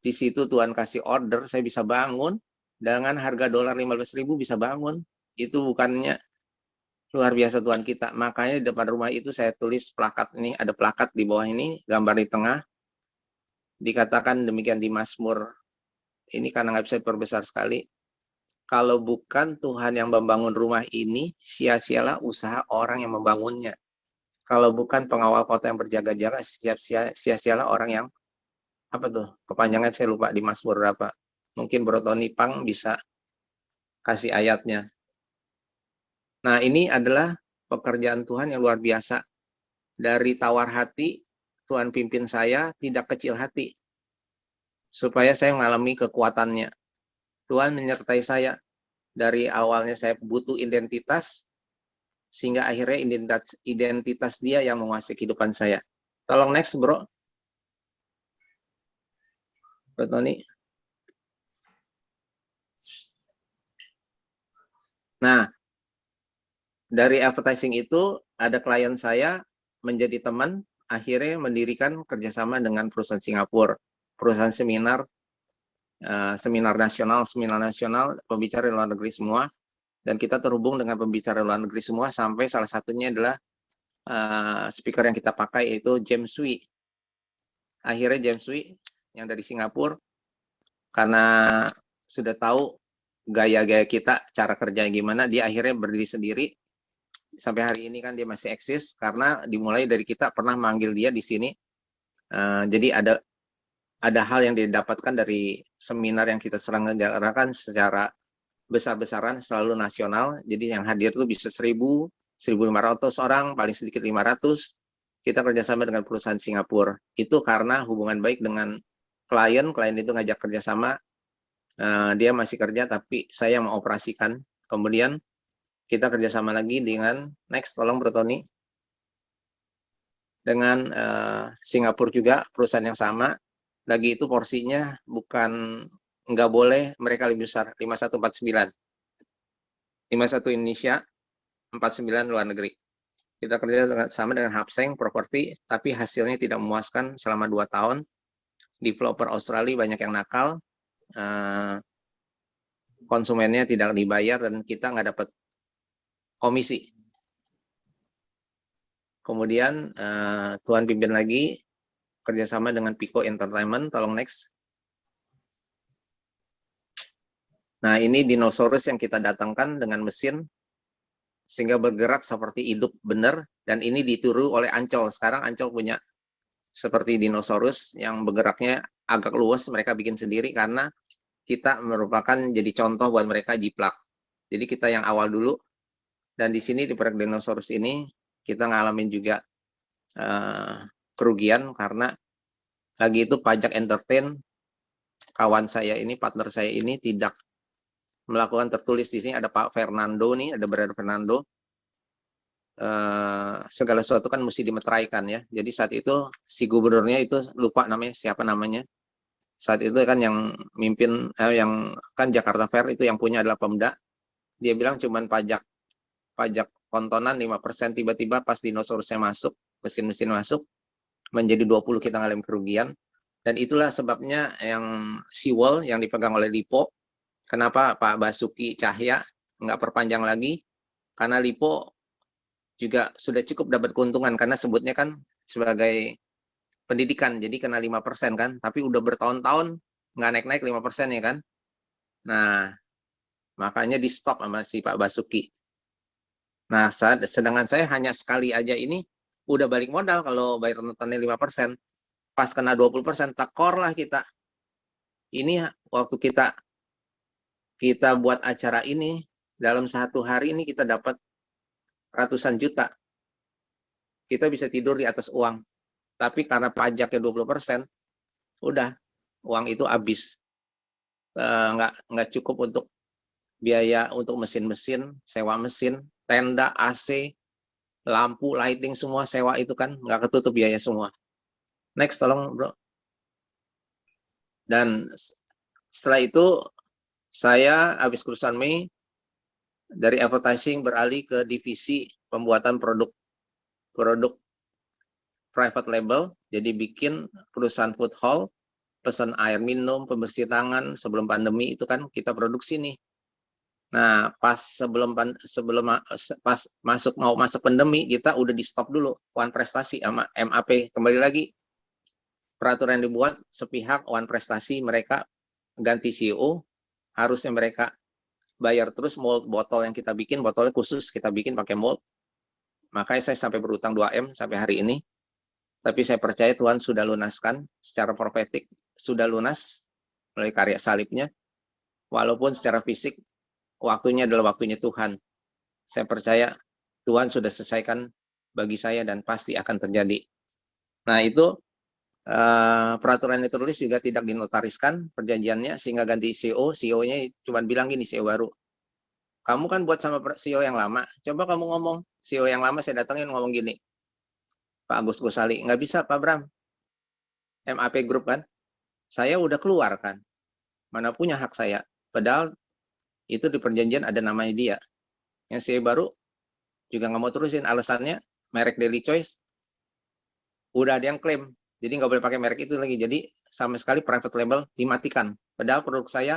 Di situ Tuhan kasih order, saya bisa bangun dengan harga dolar 15.000 bisa bangun. Itu bukannya luar biasa Tuhan kita. Makanya di depan rumah itu saya tulis plakat ini, ada plakat di bawah ini, gambar di tengah. Dikatakan demikian di Mazmur. Ini karena nggak bisa diperbesar sekali. Kalau bukan Tuhan yang membangun rumah ini, sia-sialah usaha orang yang membangunnya. Kalau bukan pengawal kota yang berjaga-jaga, sia-sialah orang yang, apa tuh, kepanjangan saya lupa di Mazmur berapa. Mungkin Bro Tony Pang bisa kasih ayatnya. Nah ini adalah pekerjaan Tuhan yang luar biasa. Dari tawar hati, Tuhan pimpin saya tidak kecil hati. Supaya saya mengalami kekuatannya. Tuhan menyertai saya. Dari awalnya saya butuh identitas, sehingga akhirnya identitas dia yang menguasai kehidupan saya. Tolong next bro. Bro Tony. Nah, dari advertising itu ada klien saya menjadi teman, akhirnya mendirikan kerjasama dengan perusahaan Singapura, perusahaan seminar nasional, pembicara luar negeri semua, dan kita terhubung dengan pembicara luar negeri semua, sampai salah satunya adalah speaker yang kita pakai yaitu James Wee. Akhirnya James Wee yang dari Singapura, karena sudah tahu gaya-gaya kita, cara kerjanya gimana, dia akhirnya berdiri sendiri. Sampai hari ini kan dia masih eksis, karena dimulai dari kita pernah manggil dia di sini. Jadi ada hal yang didapatkan dari seminar yang kita selenggarakan secara besar-besaran, selalu nasional. Jadi yang hadir itu bisa 1.000, 1.500 orang, paling sedikit 500. Kita kerjasama dengan perusahaan Singapura. Itu karena hubungan baik dengan klien itu ngajak kerjasama. Dia masih kerja, tapi saya mengoperasikan. Kemudian kita kerjasama lagi dengan, next tolong Bro Tony. Dengan Singapura juga, perusahaan yang sama. Lagi itu porsinya bukan, nggak boleh mereka lebih besar, 5149. 51 Indonesia, 49 luar negeri. Kita kerja sama dengan Hapseng Property, tapi hasilnya tidak memuaskan selama 2 tahun. Developer Australia banyak yang nakal, konsumennya tidak dibayar, dan kita nggak dapat komisi. Kemudian Tuhan pimpin lagi, kerjasama dengan Pico Entertainment, tolong next. Nah ini dinosaurus yang kita datangkan dengan mesin, sehingga bergerak seperti hidup benar, dan ini ditiru oleh Ancol. Sekarang Ancol punya seperti dinosaurus yang bergeraknya agak luas, mereka bikin sendiri, karena kita merupakan jadi contoh buat mereka jiplak. Jadi kita yang awal dulu, dan di sini di proyek dinosaurus ini, kita ngalamin juga kerugian, karena lagi itu pajak entertain, kawan saya ini, partner saya ini tidak melakukan tertulis. Di sini ada Pak Fernando nih, ada Brother Fernando. segala sesuatu kan mesti dimeteraikan ya. Jadi saat itu si gubernurnya itu lupa namanya, siapa namanya. Saat itu kan yang mimpin, yang kan Jakarta Fair itu yang punya adalah Pemda. Dia bilang cuman pajak tontonan 5%, tiba-tiba pas dinosaurusnya masuk, mesin-mesin masuk, menjadi 20 kita ngalamin kerugian. Dan itulah sebabnya yang Seawall yang dipegang oleh Lipo, kenapa Pak Basuki Cahya nggak perpanjang lagi, karena Lipo juga sudah cukup dapat keuntungan, karena sebutnya kan sebagai pendidikan, jadi kena 5% kan, tapi udah bertahun-tahun nggak naik-naik 5% ya kan. Nah, makanya di stop sama si Pak Basuki. Nah, sedangkan saya hanya sekali aja ini udah balik modal kalau bayar nontonnya 5%. Pas kena 20%, tekor lah kita. Ini waktu kita buat acara ini, dalam 1 hari ini kita dapat ratusan juta. Kita bisa tidur di atas uang. Tapi karena pajaknya 20%, udah, uang itu habis. Nggak cukup untuk biaya untuk mesin-mesin, sewa mesin, tenda, AC, lampu, lighting, semua sewa itu kan nggak ketutup biaya semua. Next, tolong bro. Dan setelah itu saya habis lulusan Mei dari advertising beralih ke divisi pembuatan produk private label. Jadi bikin perusahaan food hall, pesan air minum, pembersih tangan sebelum pandemi itu kan kita produksi nih. Nah, pas mau masuk pandemi kita udah di stop dulu One Prestasi sama MAP. Kembali lagi peraturan yang dibuat sepihak One Prestasi, mereka ganti CEO, harusnya mereka bayar terus mold botol yang kita bikin, botolnya khusus kita bikin pakai mold. Makanya saya sampai berutang 2M sampai hari ini. Tapi saya percaya Tuhan sudah lunaskan secara profetik, sudah lunas melalui karya salibnya. Walaupun secara fisik waktunya adalah waktunya Tuhan. Saya percaya Tuhan sudah selesaikan bagi saya dan pasti akan terjadi. Nah, itu peraturan yang tertulis juga tidak dinotariskan perjanjiannya sehingga ganti CEO. CEO-nya cuma bilang gini, CEO baru, kamu kan buat sama CEO yang lama, coba kamu ngomong. CEO yang lama saya datangin ngomong gini, Pak Agus Gosali, nggak bisa Pak Bram, MAP Group kan, saya udah keluar kan, mana punya hak saya, padahal itu di perjanjian ada namanya dia. Yang CEO baru juga nggak mau terusin, alasannya merek Daily Choice udah ada yang klaim, jadi nggak boleh pakai merek itu lagi, jadi sama sekali private label dimatikan. Padahal produk saya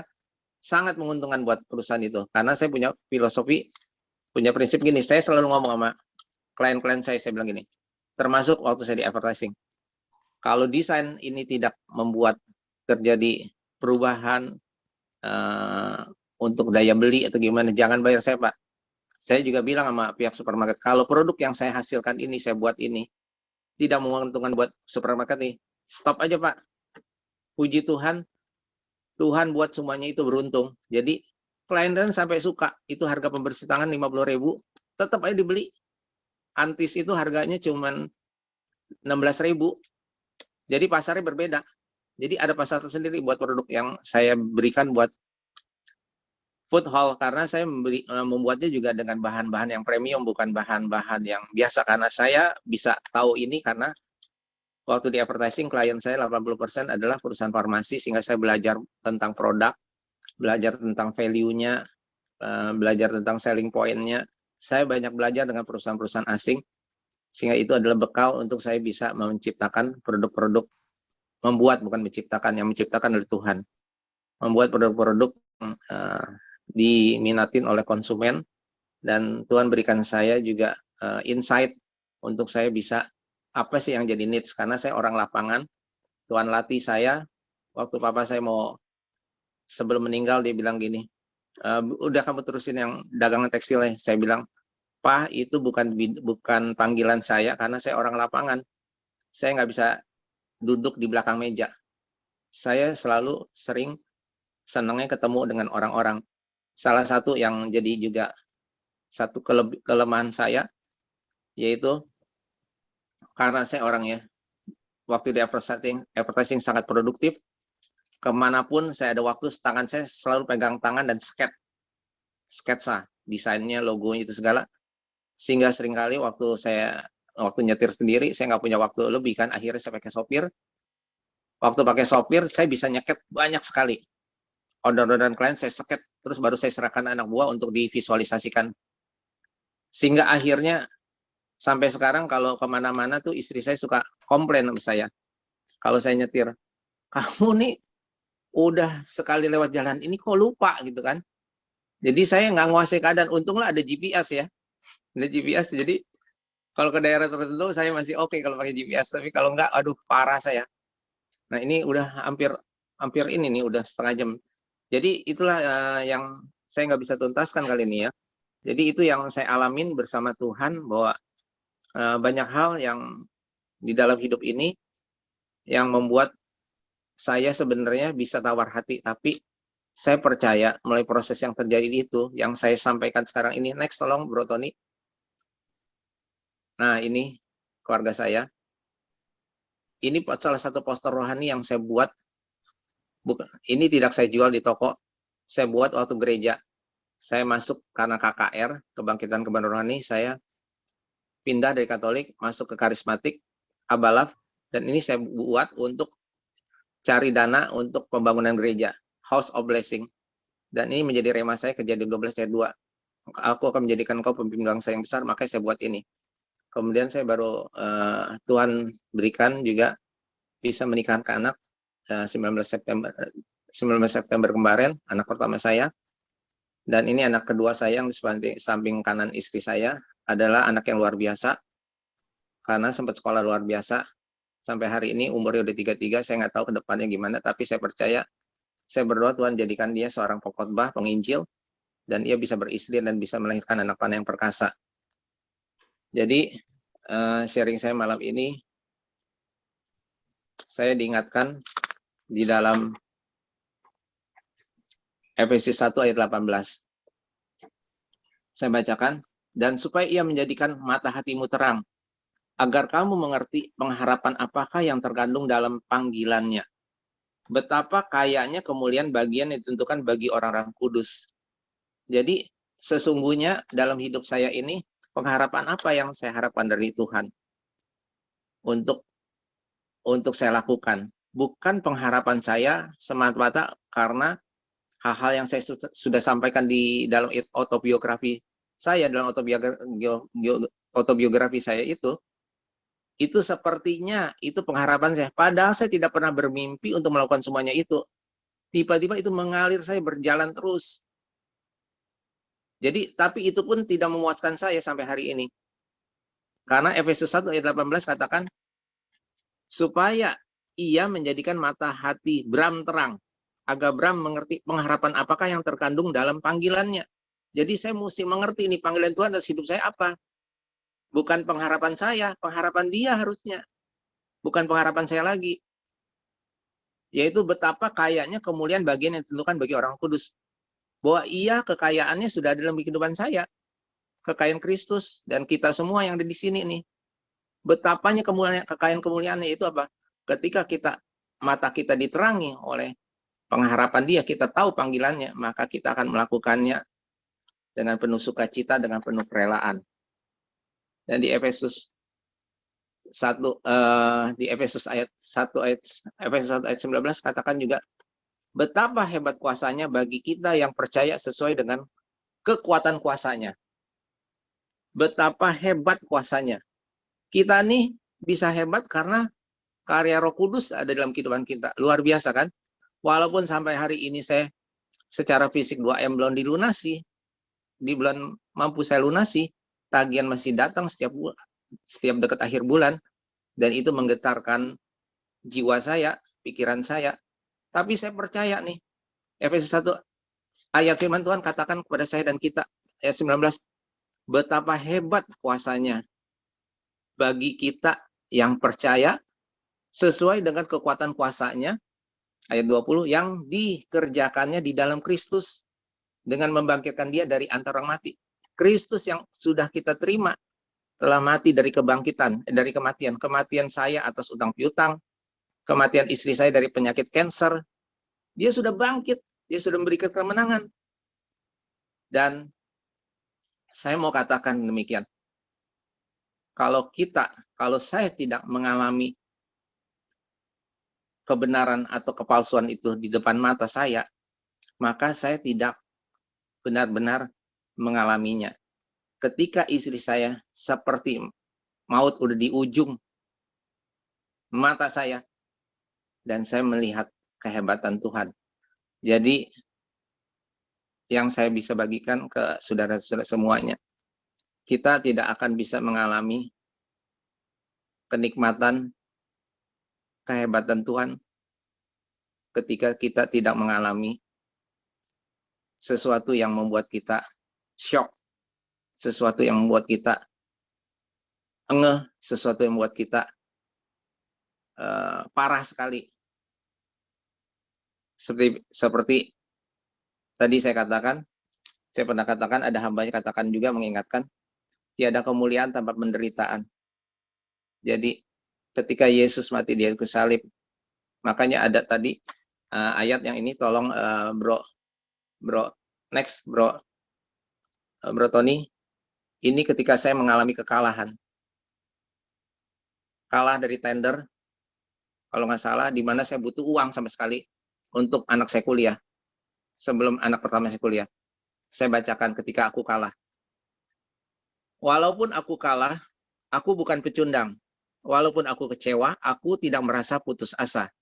sangat menguntungkan buat perusahaan itu, karena saya punya filosofi, punya prinsip gini, saya selalu ngomong sama klien-klien saya bilang gini, termasuk waktu saya di advertising, kalau desain ini tidak membuat terjadi perubahan untuk daya beli atau gimana, jangan bayar saya Pak. Saya juga bilang sama pihak supermarket, kalau produk yang saya hasilkan ini, saya buat ini, tidak menguntungkan buat supermarket nih, stop aja Pak. Puji Tuhan, Tuhan buat semuanya itu beruntung. Jadi klien dan sampai suka, itu harga pembersih tangan 50.000, tetap aja dibeli. Antis itu harganya cuma 16.000. Jadi pasarnya berbeda. Jadi ada pasar tersendiri buat produk yang saya berikan buat food hall, karena saya membuatnya juga dengan bahan-bahan yang premium, bukan bahan-bahan yang biasa. Karena saya bisa tahu ini karena waktu di advertising klien saya 80% adalah perusahaan farmasi, sehingga saya belajar tentang produk, belajar tentang value-nya, belajar tentang selling point-nya. Saya banyak belajar dengan perusahaan-perusahaan asing, sehingga itu adalah bekal untuk saya bisa menciptakan produk-produk, membuat, bukan menciptakan, yang menciptakan oleh Tuhan. Membuat produk-produk diminatin oleh konsumen, dan Tuhan berikan saya juga insight untuk saya bisa apa sih yang jadi needs, karena saya orang lapangan. Tuhan latih saya, waktu papa saya mau sebelum meninggal dia bilang gini, udah kamu terusin yang dagangan tekstilnya. Saya bilang, Pak, itu bukan panggilan saya, karena saya orang lapangan. Saya nggak bisa duduk di belakang meja. Saya selalu sering senangnya ketemu dengan orang-orang. Salah satu yang jadi juga satu kelemahan saya, yaitu karena saya orangnya waktu di advertising sangat produktif, kemanapun saya ada waktu, tangan saya selalu pegang tangan dan sketsa, desainnya, logonya, itu segala. Sehingga seringkali waktu nyetir sendiri, saya nggak punya waktu lebih kan, akhirnya saya pakai sopir. Waktu pakai sopir, saya bisa nyeket banyak sekali. Order-orderan klien saya seket, terus baru saya serahkan anak buah untuk divisualisasikan. Sehingga akhirnya sampai sekarang kalau kemana-mana tuh istri saya suka komplain sama saya. Kalau saya nyetir, kamu nih udah sekali lewat jalan ini kok lupa gitu kan. Jadi saya nggak nguasai keadaan. Untunglah ada GPS ya. Ada GPS, jadi kalau ke daerah tertentu saya masih oke kalau pakai GPS. Tapi kalau nggak, aduh parah saya. Nah ini udah hampir ini nih, udah setengah jam. Jadi itulah yang saya nggak bisa tuntaskan kali ini ya. Jadi itu yang saya alamin bersama Tuhan, bahwa banyak hal yang di dalam hidup ini yang membuat saya sebenarnya bisa tawar hati, tapi saya percaya mulai proses yang terjadi itu, yang saya sampaikan sekarang ini. Next, tolong Bro Tony. Nah, ini keluarga saya. Ini salah satu poster rohani yang saya buat. Bukan, ini tidak saya jual di toko. Saya buat waktu gereja. Saya masuk karena KKR, Kebangkitan Kebenaran Rohani. Saya pindah dari Katolik, masuk ke Karismatik, Abalaf. Dan ini saya buat untuk cari dana untuk pembangunan gereja, House of Blessing. Dan ini menjadi rema saya, Kejadian 12 ayat 2. Aku akan menjadikan kau pemimpin bangsa yang besar, makanya saya buat ini. Kemudian saya baru Tuhan berikan juga bisa menikahkan anak 19 September kemarin, anak pertama saya. Dan ini anak kedua saya yang di samping kanan istri saya adalah anak yang luar biasa. Karena sempat sekolah luar biasa. Sampai hari ini umurnya udah 33, saya nggak tahu ke depannya gimana, tapi saya percaya, saya berdoa Tuhan jadikan dia seorang pengkhotbah, penginjil, dan ia bisa beristri dan bisa melahirkan anak panah yang perkasa. Jadi sharing saya malam ini, saya diingatkan di dalam Efesus 1 ayat 18. Saya bacakan, dan supaya ia menjadikan mata hatimu terang, agar kamu mengerti pengharapan apakah yang terkandung dalam panggilannya. Betapa kayanya kemuliaan bagian yang ditentukan bagi orang-orang kudus. Jadi sesungguhnya dalam hidup saya ini, pengharapan apa yang saya harapkan dari Tuhan untuk saya lakukan. Bukan pengharapan saya semata-mata karena hal-hal yang saya sudah sampaikan di dalam autobiografi saya, dalam autobiografi saya itu sepertinya itu pengharapan saya. Padahal saya tidak pernah bermimpi untuk melakukan semuanya itu. Tiba-tiba itu mengalir, saya berjalan terus. Jadi, tapi itu pun tidak memuaskan saya sampai hari ini. Karena Efesus 1 ayat 18 katakan, supaya ia menjadikan mata hati Bram terang, agar Bram mengerti pengharapan apakah yang terkandung dalam panggilannya. Jadi saya mesti mengerti ini panggilan Tuhan atas hidup saya apa. Bukan pengharapan saya, pengharapan dia harusnya. Bukan pengharapan saya lagi. Yaitu betapa kayanya kemuliaan bagian yang ditentukan bagi orang kudus. Bahwa ia kekayaannya sudah dalam kehidupan saya. Kekayaan Kristus dan kita semua yang ada di sini nih. Betapanya kekayaan kemuliaannya itu apa? Ketika mata kita diterangi oleh pengharapan dia, kita tahu panggilannya, maka kita akan melakukannya dengan penuh sukacita, dengan penuh kerelaan. Dan di Efesus 1 di Efesus 1 ayat 19 katakan juga, betapa hebat kuasanya bagi kita yang percaya sesuai dengan kekuatan kuasanya. Betapa hebat kuasanya. Kita nih bisa hebat karena karya Roh Kudus ada dalam kehidupan kita. Luar biasa kan? Walaupun sampai hari ini saya secara fisik 2M belum dilunasi, di bulan mampu saya lunasi, tagihan masih datang setiap dekat akhir bulan, dan itu menggetarkan jiwa saya, pikiran saya. Tapi saya percaya nih, Efesus 1 ayat firman Tuhan katakan kepada saya dan kita, ayat 19, betapa hebat kuasanya bagi kita yang percaya sesuai dengan kekuatan kuasanya, ayat 20, yang dikerjakannya di dalam Kristus dengan membangkitkan dia dari antara orang mati. Kristus yang sudah kita terima telah mati dari kematian. Kematian saya atas utang piutang, kematian istri saya dari penyakit kanker. Dia sudah bangkit, dia sudah memberikan kemenangan. Dan saya mau katakan demikian, kalau saya tidak mengalami kebenaran atau kepalsuan itu di depan mata saya, maka saya tidak benar-benar mengalaminya. Ketika istri saya seperti maut udah di ujung mata saya, dan saya melihat kehebatan Tuhan. Jadi yang saya bisa bagikan ke saudara-saudara semuanya, kita tidak akan bisa mengalami kenikmatan, kehebatan Tuhan ketika kita tidak mengalami sesuatu yang membuat kita shock, sesuatu yang membuat kita engeh, sesuatu yang membuat kita parah sekali. Seperti tadi saya pernah katakan, ada hambanya katakan juga mengingatkan, tiada kemuliaan tanpa penderitaan. Jadi ketika Yesus mati di kayu salib, makanya ada tadi ayat yang ini, tolong bro Tony, ini ketika saya mengalami kekalahan, kalah dari tender, kalau nggak salah, di mana saya butuh uang sama sekali untuk anak saya kuliah. Sebelum anak pertama saya kuliah, saya bacakan ketika aku kalah. Walaupun aku kalah, aku bukan pecundang. Walaupun aku kecewa, aku tidak merasa putus asa.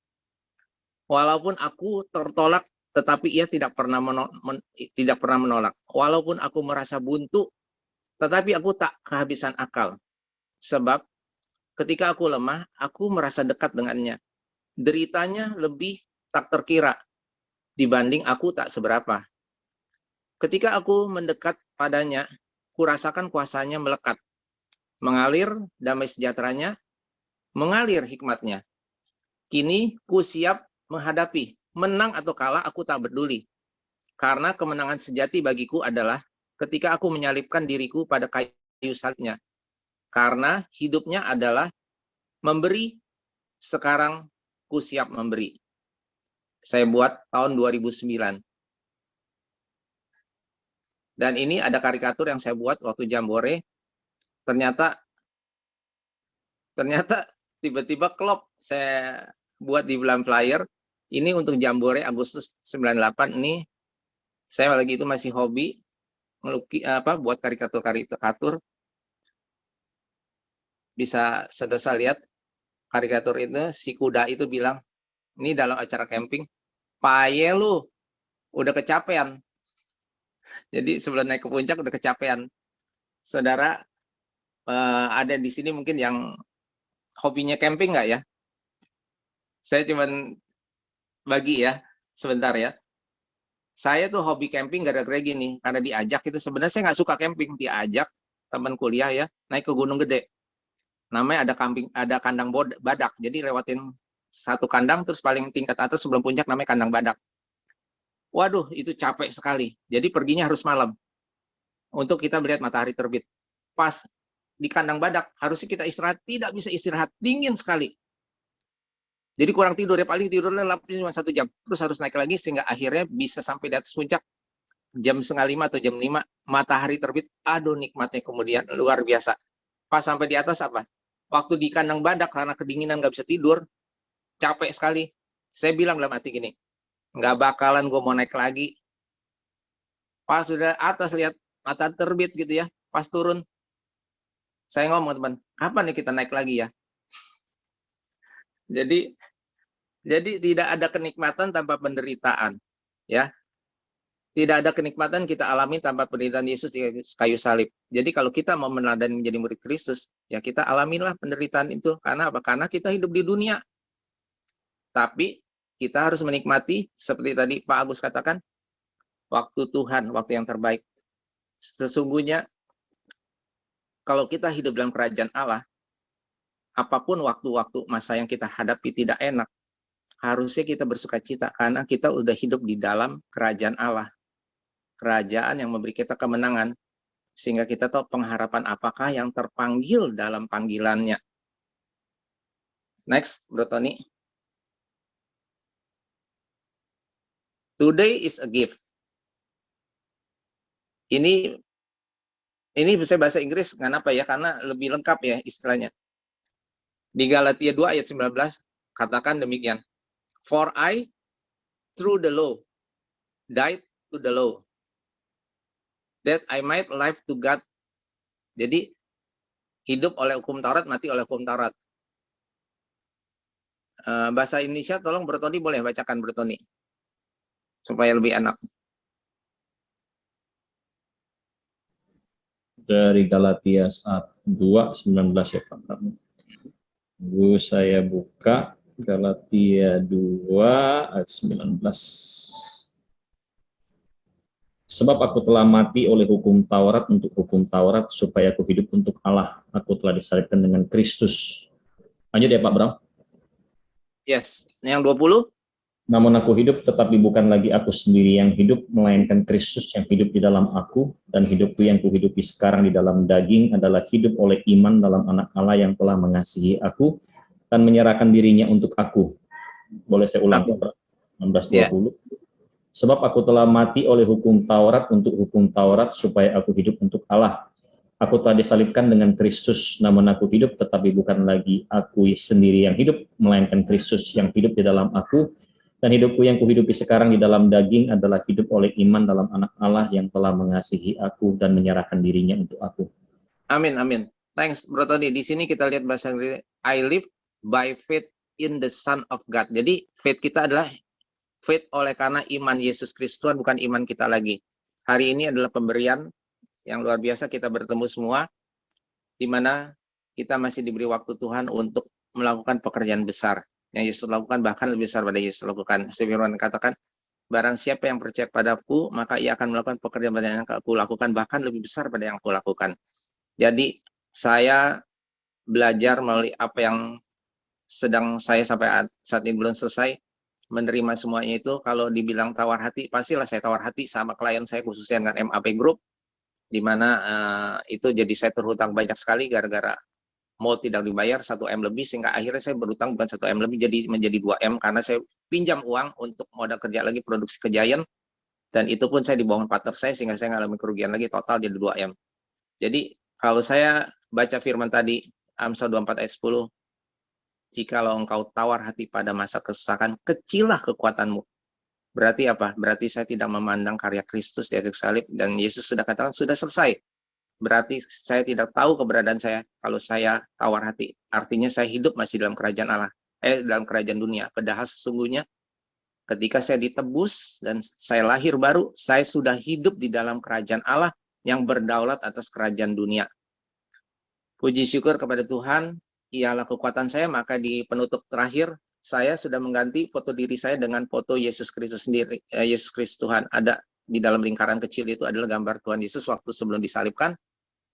Walaupun aku tertolak, tetapi ia tidak pernah menolak. Walaupun aku merasa buntu, tetapi aku tak kehabisan akal. Sebab ketika aku lemah, aku merasa dekat dengannya. Deritanya lebih tak terkira dibanding aku tak seberapa. Ketika aku mendekat padanya, kurasakan kuasanya melekat. Mengalir damai sejahteranya, mengalir hikmatnya. Kini ku siap menghadapi, menang atau kalah aku tak peduli. Karena kemenangan sejati bagiku adalah ketika aku menyalipkan diriku pada kayu salibnya. Karena hidupnya adalah memberi, sekarang ku siap memberi. Saya buat tahun 2009. Dan ini ada karikatur yang saya buat waktu Jambore. Ternyata tiba-tiba klop, saya buat di bulan flyer. Ini untuk Jambore Agustus 98. Ini saya lagi itu masih hobi ngelukis buat karikatur. Bisa saudara lihat karikatur itu, si kuda itu bilang, ini dalam acara camping, paye lu, udah kecapean. Jadi sebelum naik ke puncak udah kecapean. Saudara ada di sini mungkin yang hobinya camping nggak ya? Saya cuman bagi ya, sebentar ya. Saya tuh hobi camping gara-gara gini, karena diajak itu. Sebenarnya saya nggak suka camping, diajak teman kuliah ya, naik ke Gunung Gede. Namanya ada kandang badak. Jadi lewatin satu kandang, terus paling tingkat atas sebelum puncak namanya kandang badak. Waduh, itu capek sekali. Jadi perginya harus malam untuk kita melihat matahari terbit. Pas di kandang badak, harusnya kita istirahat, tidak bisa istirahat, dingin sekali. Jadi kurang tidur, ya paling tidurnya cuma 1 jam. Terus harus naik lagi sehingga akhirnya bisa sampai di atas puncak jam 4:30 atau jam 5, matahari terbit. Aduh, nikmatnya kemudian luar biasa. Pas sampai di atas apa? Waktu di kandang badak karena kedinginan nggak bisa tidur, capek sekali. Saya bilang dalam hati gini, nggak bakalan gue mau naik lagi. Pas sudah atas lihat matahari terbit gitu ya, pas turun, saya ngomong teman, kapan nih kita naik lagi ya? Jadi tidak ada kenikmatan tanpa penderitaan, ya. Tidak ada kenikmatan kita alami tanpa penderitaan Yesus di kayu salib. Jadi kalau kita mau meneladani menjadi murid Kristus, ya kita alamilah penderitaan itu. Karena apa? Karena kita hidup di dunia. Tapi kita harus menikmati, seperti tadi Pak Agus katakan, waktu Tuhan, waktu yang terbaik. Sesungguhnya, kalau kita hidup dalam kerajaan Allah, apapun waktu-waktu masa yang kita hadapi tidak enak, harusnya kita bersuka cita karena kita udah hidup di dalam kerajaan Allah. Kerajaan yang memberi kita kemenangan, sehingga kita tahu pengharapan apakah yang terpanggil dalam panggilannya. Next, Bro Tony. Today is a gift. Ini Ini bisa bahasa Inggris, kenapa ya? Karena lebih lengkap ya istilahnya. Di Galatia 2 ayat 19 katakan demikian. For I, through the law, died to the law, that I might live to God. Jadi, hidup oleh hukum Taurat, mati oleh hukum Taurat. Bahasa Indonesia, tolong Bertoni boleh bacakan Bertoni. Supaya lebih enak. Dari Galatia 2:19 ya Pak. Tunggu saya buka Galatia 2 ayat 19. Sebab aku telah mati oleh hukum Taurat untuk hukum Taurat supaya aku hidup untuk Allah. Aku telah disalibkan dengan Kristus. Lanjut ya Pak Bram. Yes. Yang 20? Namun aku hidup, tetapi bukan lagi aku sendiri yang hidup, melainkan Kristus yang hidup di dalam aku, dan hidupku yang kuhidupi sekarang di dalam daging adalah hidup oleh iman dalam Anak Allah yang telah mengasihi aku dan menyerahkan dirinya untuk aku. Boleh saya ulang, Pak? 16:20. Yeah. Sebab aku telah mati oleh hukum Taurat untuk hukum Taurat supaya aku hidup untuk Allah. Aku telah disalibkan dengan Kristus, namun aku hidup, tetapi bukan lagi aku sendiri yang hidup, melainkan Kristus yang hidup di dalam aku. Dan hidupku yang kuhidupi sekarang di dalam daging adalah hidup oleh iman dalam Anak Allah yang telah mengasihi aku dan menyerahkan dirinya untuk aku. Amin, amin. Thanks, Bro Tony. Di sini kita lihat bahasa Inggris, I live by faith in the Son of God. Jadi, faith kita adalah faith oleh karena iman Yesus Kristus Tuhan, bukan iman kita lagi. Hari ini adalah pemberian yang luar biasa, kita bertemu semua, di mana kita masih diberi waktu Tuhan untuk melakukan pekerjaan besar yang Yesus lakukan, bahkan lebih besar pada Yesus lakukan. Firman katakan, barang siapa yang percaya padaku, maka ia akan melakukan pekerjaan yang aku lakukan, bahkan lebih besar pada yang aku lakukan. Jadi, saya belajar melalui apa yang sedang saya sampai saat ini belum selesai, menerima semuanya itu. Kalau dibilang tawar hati, pastilah saya tawar hati sama klien saya, khususnya dengan MAP Group, di mana itu jadi saya terhutang banyak sekali gara-gara mau tidak dibayar 1 M lebih, sehingga akhirnya saya berutang bukan 1 M lebih, jadi menjadi 2 M karena saya pinjam uang untuk modal kerja lagi produksi ke Giant, dan itu pun saya dibohong partner saya sehingga saya mengalami kerugian lagi, total jadi 2 M. Jadi kalau saya baca firman tadi Amsal 24 ayat 10, jikalau engkau tawar hati pada masa kesesakan, kecillah kekuatanmu. Berarti apa? Berarti saya tidak memandang karya Kristus di atas salib, dan Yesus sudah katakan sudah selesai. Berarti saya tidak tahu keberadaan saya kalau saya tawar hati. Artinya saya hidup masih dalam kerajaan Allah, dalam kerajaan dunia. Padahal sesungguhnya ketika saya ditebus dan saya lahir baru, saya sudah hidup di dalam kerajaan Allah yang berdaulat atas kerajaan dunia. Puji syukur kepada Tuhan, ialah kekuatan saya. Maka di penutup terakhir, saya sudah mengganti foto diri saya dengan foto Yesus Kristus sendiri. Yesus Kristus Tuhan ada di dalam lingkaran kecil, itu adalah gambar Tuhan Yesus waktu sebelum disalibkan.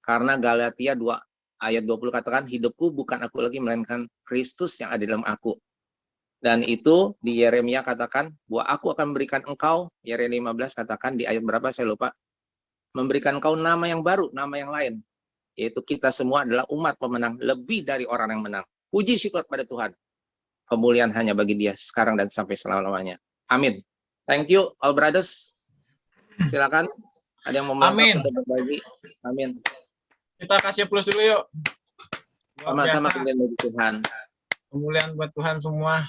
Karena Galatia 2 ayat 20 katakan, hidupku bukan aku lagi, melainkan Kristus yang ada dalam aku. Dan itu di Yeremia katakan, bahwa aku akan memberikan engkau, Yeremia 15 katakan di ayat berapa saya lupa, memberikan engkau nama yang baru, nama yang lain. Yaitu kita semua adalah umat pemenang, lebih dari orang yang menang. Puji syukur pada Tuhan. Kemuliaan hanya bagi Dia sekarang dan sampai selama-lamanya. Amin. Thank you all brothers. Silakan. Ada yang mau Amin. berbagi? Amin. Kita kasih plus dulu yuk. Sama-sama kemuliaan bagi Tuhan. Kemuliaan buat Tuhan semua.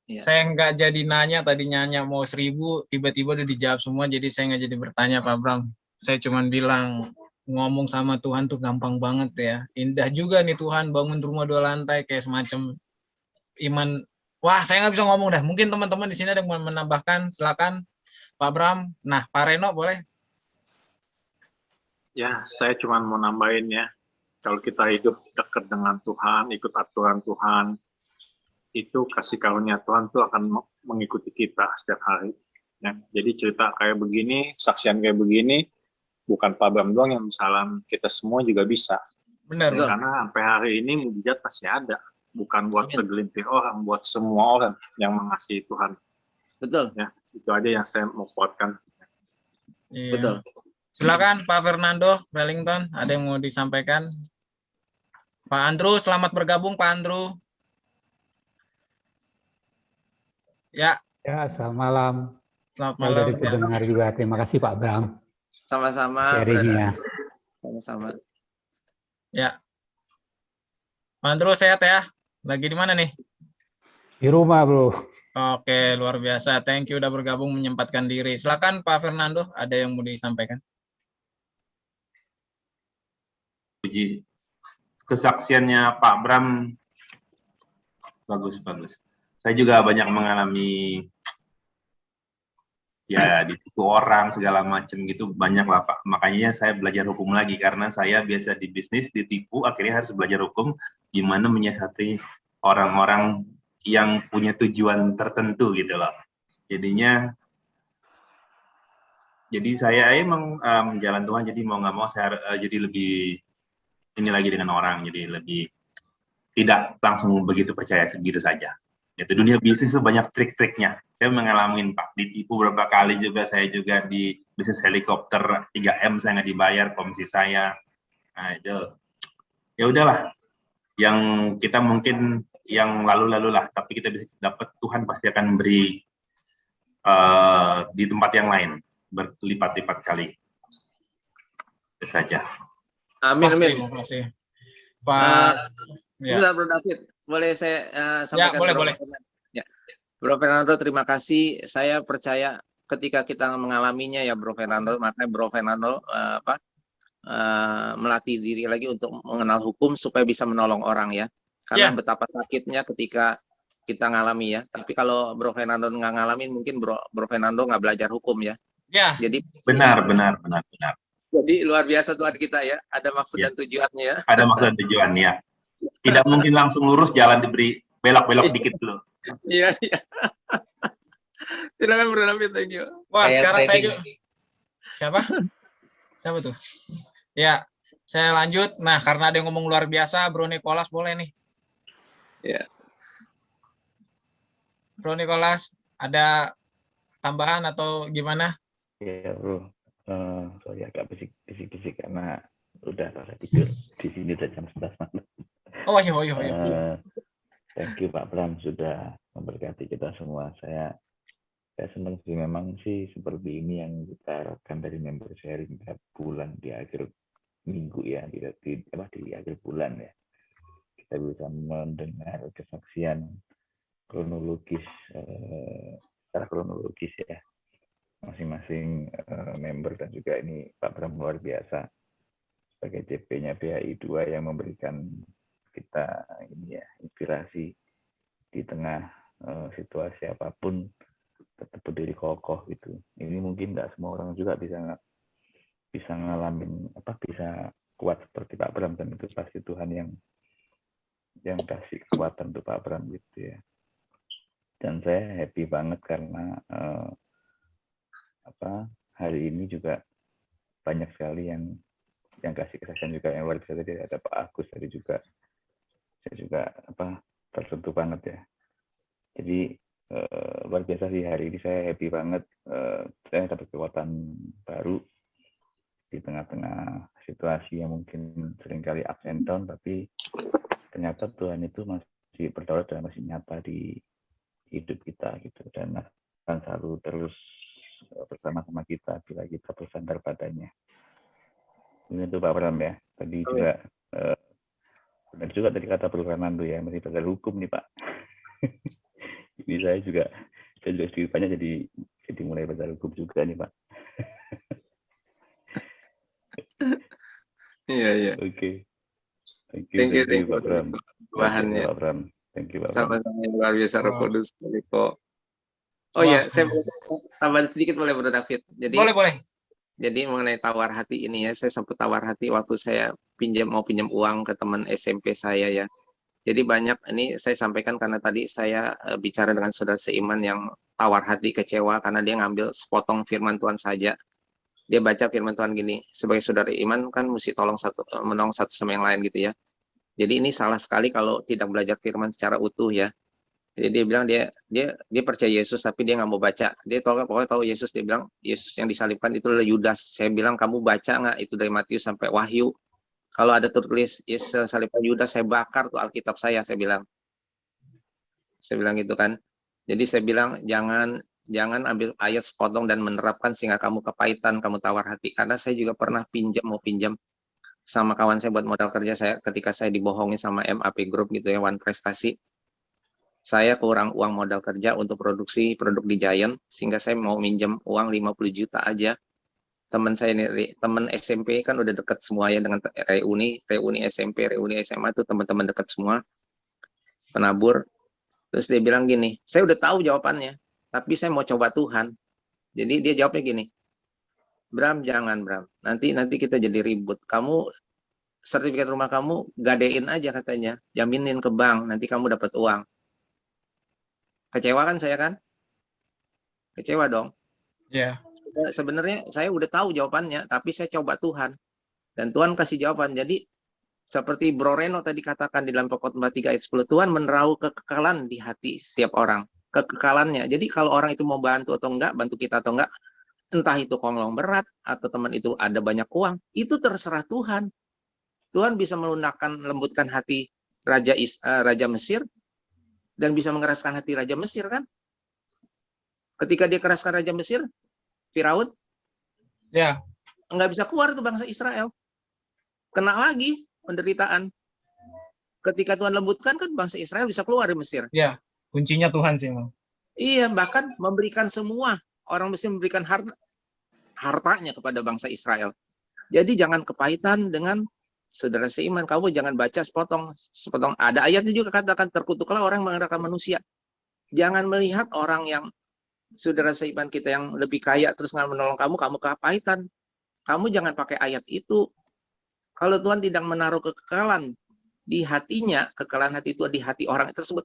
Ya. Saya nggak jadi nanya, tadi nanya mau 1000, tiba-tiba udah dijawab semua, jadi saya nggak jadi bertanya Pak Bram. Saya cuman bilang, ngomong sama Tuhan tuh gampang banget ya. Indah juga nih Tuhan, bangun rumah 2 lantai, kayak semacam iman. Wah, saya nggak bisa ngomong dah. Mungkin teman-teman di sini ada yang mau menambahkan, silakan Pak Bram. Nah, Pak Reno boleh. Ya, saya cuma mau nambahin ya, kalau kita hidup dekat dengan Tuhan, ikut aturan Tuhan, itu kasih karunia Tuhan tuh akan mengikuti kita setiap hari. Ya, jadi cerita kayak begini, saksian kayak begini, bukan Pak Bram doang yang misalnya, kita semua juga bisa. Benar. Karena sampai hari ini mujizat pasti ada, bukan buat segelintir orang, buat semua orang yang mengasihi Tuhan. Betul. Ya, itu aja yang saya mau kuatkan. Iya. Betul. Silakan Pak Fernando Wellington, ada yang mau disampaikan? Pak Andrew, selamat bergabung Pak Andrew. Ya. Ya, selamat malam. Selamat malam. Dari pendengar juga. Terima kasih Pak Bram. Sama-sama. Sharingnya. Sama-sama. Ya. Mandro sehat ya? Lagi di mana nih? Di rumah, Bro. Oke, luar biasa. Thank you udah bergabung menyempatkan diri. Silakan Pak Fernando, ada yang mau disampaikan? Puji kesaksiannya Pak Bram bagus. Saya juga banyak mengalami ya ditipu orang segala macam gitu, banyak lah Pak. Makanya saya belajar hukum lagi karena saya biasa di bisnis ditipu, akhirnya harus belajar hukum gimana menyiasati orang-orang yang punya tujuan tertentu gitu loh. Jadinya jadi saya emang jalan Tuhan, jadi mau nggak mau saya jadi lebih ini lagi dengan orang, jadi lebih tidak langsung begitu percaya segitu saja. Itu dunia bisnis itu banyak trik-triknya. Saya mengalami Pak, ditipu beberapa kali juga. Saya juga di bisnis helikopter 3M saya nggak dibayar komisi saya. Nah itu ya udahlah. Yang kita mungkin yang lalu-lalu lah, tapi kita bisa dapat, Tuhan pasti akan memberi di tempat yang lain berlipat-lipat kali. Itu saja. Amin. Terima kasih. Pak. Ya. Bro David, boleh saya sampaikan? Ya, boleh. Ya. Bro Fernando, terima kasih. Saya percaya ketika kita mengalaminya ya Bro Fernando, makanya Bro Fernando melatih diri lagi untuk mengenal hukum supaya bisa menolong orang ya. Karena betapa sakitnya ketika kita ngalami ya. Tapi kalau Bro Fernando nggak ngalamin, mungkin Bro Fernando nggak belajar hukum ya. Ya. Jadi benar. Jadi luar biasa Tuhan kita ya. Ada maksud dan tujuannya ya. Ada maksud dan tujuan ya. Tidak mungkin langsung lurus, jalan diberi belok-belok dikit dulu. Iya. Silakan Bro David, thank you. Wah, sekarang saya juga. Siapa tuh? Ya, saya lanjut. Nah, karena ada yang ngomong luar biasa, Bro Nicholas boleh nih. Ya. Bro Nicholas, ada tambahan atau gimana? Iya, Bro. Sorry agak bisik-bisik karena udah pada tidur di sini udah jam 11 malam. Oh iya. Thank you Pak Bram sudah memberkati kita semua. Saya senang sih, memang sih seperti ini yang kita harapkan dari member sharing tiap bulan di akhir minggu ya, di akhir bulan ya. Kita bisa mendengar kesaksian kronologis secara kronologis ya masing-masing member, dan juga ini Pak Bram luar biasa sebagai CP-nya BHI 2 yang memberikan kita ini ya inspirasi di tengah situasi apapun tetap berdiri kokoh gitu. Ini mungkin nggak semua orang juga bisa ngalamin bisa kuat seperti Pak Bram, dan itu pasti Tuhan yang kasih kekuatan untuk Pak Bram gitu ya. Dan saya happy banget karena hari ini juga banyak sekali yang kasih kesaksian juga yang luar biasa. Tadi ada Pak Agus tadi juga, saya juga tersentuh banget ya. Jadi luar biasa sih hari ini, saya happy banget. Saya dapat kekuatan baru di tengah-tengah situasi yang mungkin seringkali up and down, tapi ternyata Tuhan itu masih berdaulat dan masih nyata di hidup kita gitu, dan akan selalu terus bersama-sama kita bila kita bersandar padanya. Ini tuh Pak Bram ya. Tadi juga benar juga tadi kata Bro Fernando ya, masih belajar hukum nih Pak. Ini saya juga sedikit banyak jadi mulai belajar hukum juga nih Pak. Iya. Oke. Thank you Pak Bram. Bahannya. Pak Bram. Thank you Pak Bram. Sama-sama luar biasa Roh Kudus. Oh iya, saya tambahan sedikit boleh Bro David. Jadi boleh. Jadi mengenai tawar hati ini ya, saya sempat tawar hati waktu saya mau pinjam uang ke teman SMP saya ya. Jadi banyak, ini saya sampaikan karena tadi saya bicara dengan saudara seiman yang tawar hati, kecewa karena dia ngambil sepotong firman Tuhan saja. Dia baca firman Tuhan gini, sebagai saudara iman kan mesti menolong satu sama yang lain gitu ya. Jadi ini salah sekali kalau tidak belajar firman secara utuh ya. Jadi dia bilang dia percaya Yesus tapi dia nggak mau baca. Dia pokoknya tahu Yesus, dia bilang Yesus yang disalibkan itu adalah Yudas. Saya bilang kamu baca nggak itu dari Matius sampai Wahyu? Kalau ada tertulis Yesus salibkan Yudas, saya bakar tuh Alkitab saya bilang. Saya bilang gitu kan. Jadi saya bilang jangan ambil ayat sepotong dan menerapkan sehingga kamu kepahitan, kamu tawar hati. Karena saya juga pernah mau pinjam. sama kawan saya buat modal kerja. Saya ketika saya dibohongi sama MAP Group gitu ya, One Prestasi, saya kurang uang modal kerja untuk produksi produk di Giant, sehingga saya mau minjem uang 50 juta aja. Teman saya ini, teman SMP kan udah deket semua ya dengan reuni SMP, reuni SMA tuh teman-teman deket semua, penabur. Terus dia bilang gini, saya udah tahu jawabannya, tapi saya mau coba Tuhan. Jadi dia jawabnya gini, Bram, jangan Bram, nanti kita jadi ribut. Kamu sertifikat rumah kamu gadein aja katanya, jaminin ke bank, nanti kamu dapat uang. Kecewa kan saya kan? Kecewa dong. Ya. Sebenarnya saya udah tahu jawabannya, tapi saya coba Tuhan. Dan Tuhan kasih jawaban. Jadi seperti Bro Reno tadi katakan di dalam Pengkhotbah 3 ayat 10, Tuhan menerau kekekalan di hati setiap orang. Kekekalannya. Jadi kalau orang itu mau bantu atau enggak, bantu kita atau enggak, entah itu konglong berat atau teman itu ada banyak uang, itu terserah Tuhan. Tuhan bisa lembutkan hati Raja Mesir dan bisa mengeraskan hati Raja Mesir kan? Ketika dia keraskan Raja Mesir, Firaun, Ya. nggak bisa keluar tuh bangsa Israel. Kena lagi penderitaan. Ketika Tuhan lembutkan kan bangsa Israel bisa keluar dari Mesir. Ya. Kuncinya Tuhan sih, Bang. Iya, bahkan memberikan semua. Orang Mesir memberikan hartanya kepada bangsa Israel. Jadi jangan kepahitan dengan saudara seiman. Kamu jangan baca sepotong. Ada ayatnya juga katakan, terkutuklah orang mengandalkan manusia. Jangan melihat orang yang saudara seiman kita yang lebih kaya terus nggak menolong kamu kepahitan. Kamu jangan pakai ayat itu. Kalau Tuhan tidak menaruh kekekalan di hatinya, kekekalan hati itu di hati orang tersebut,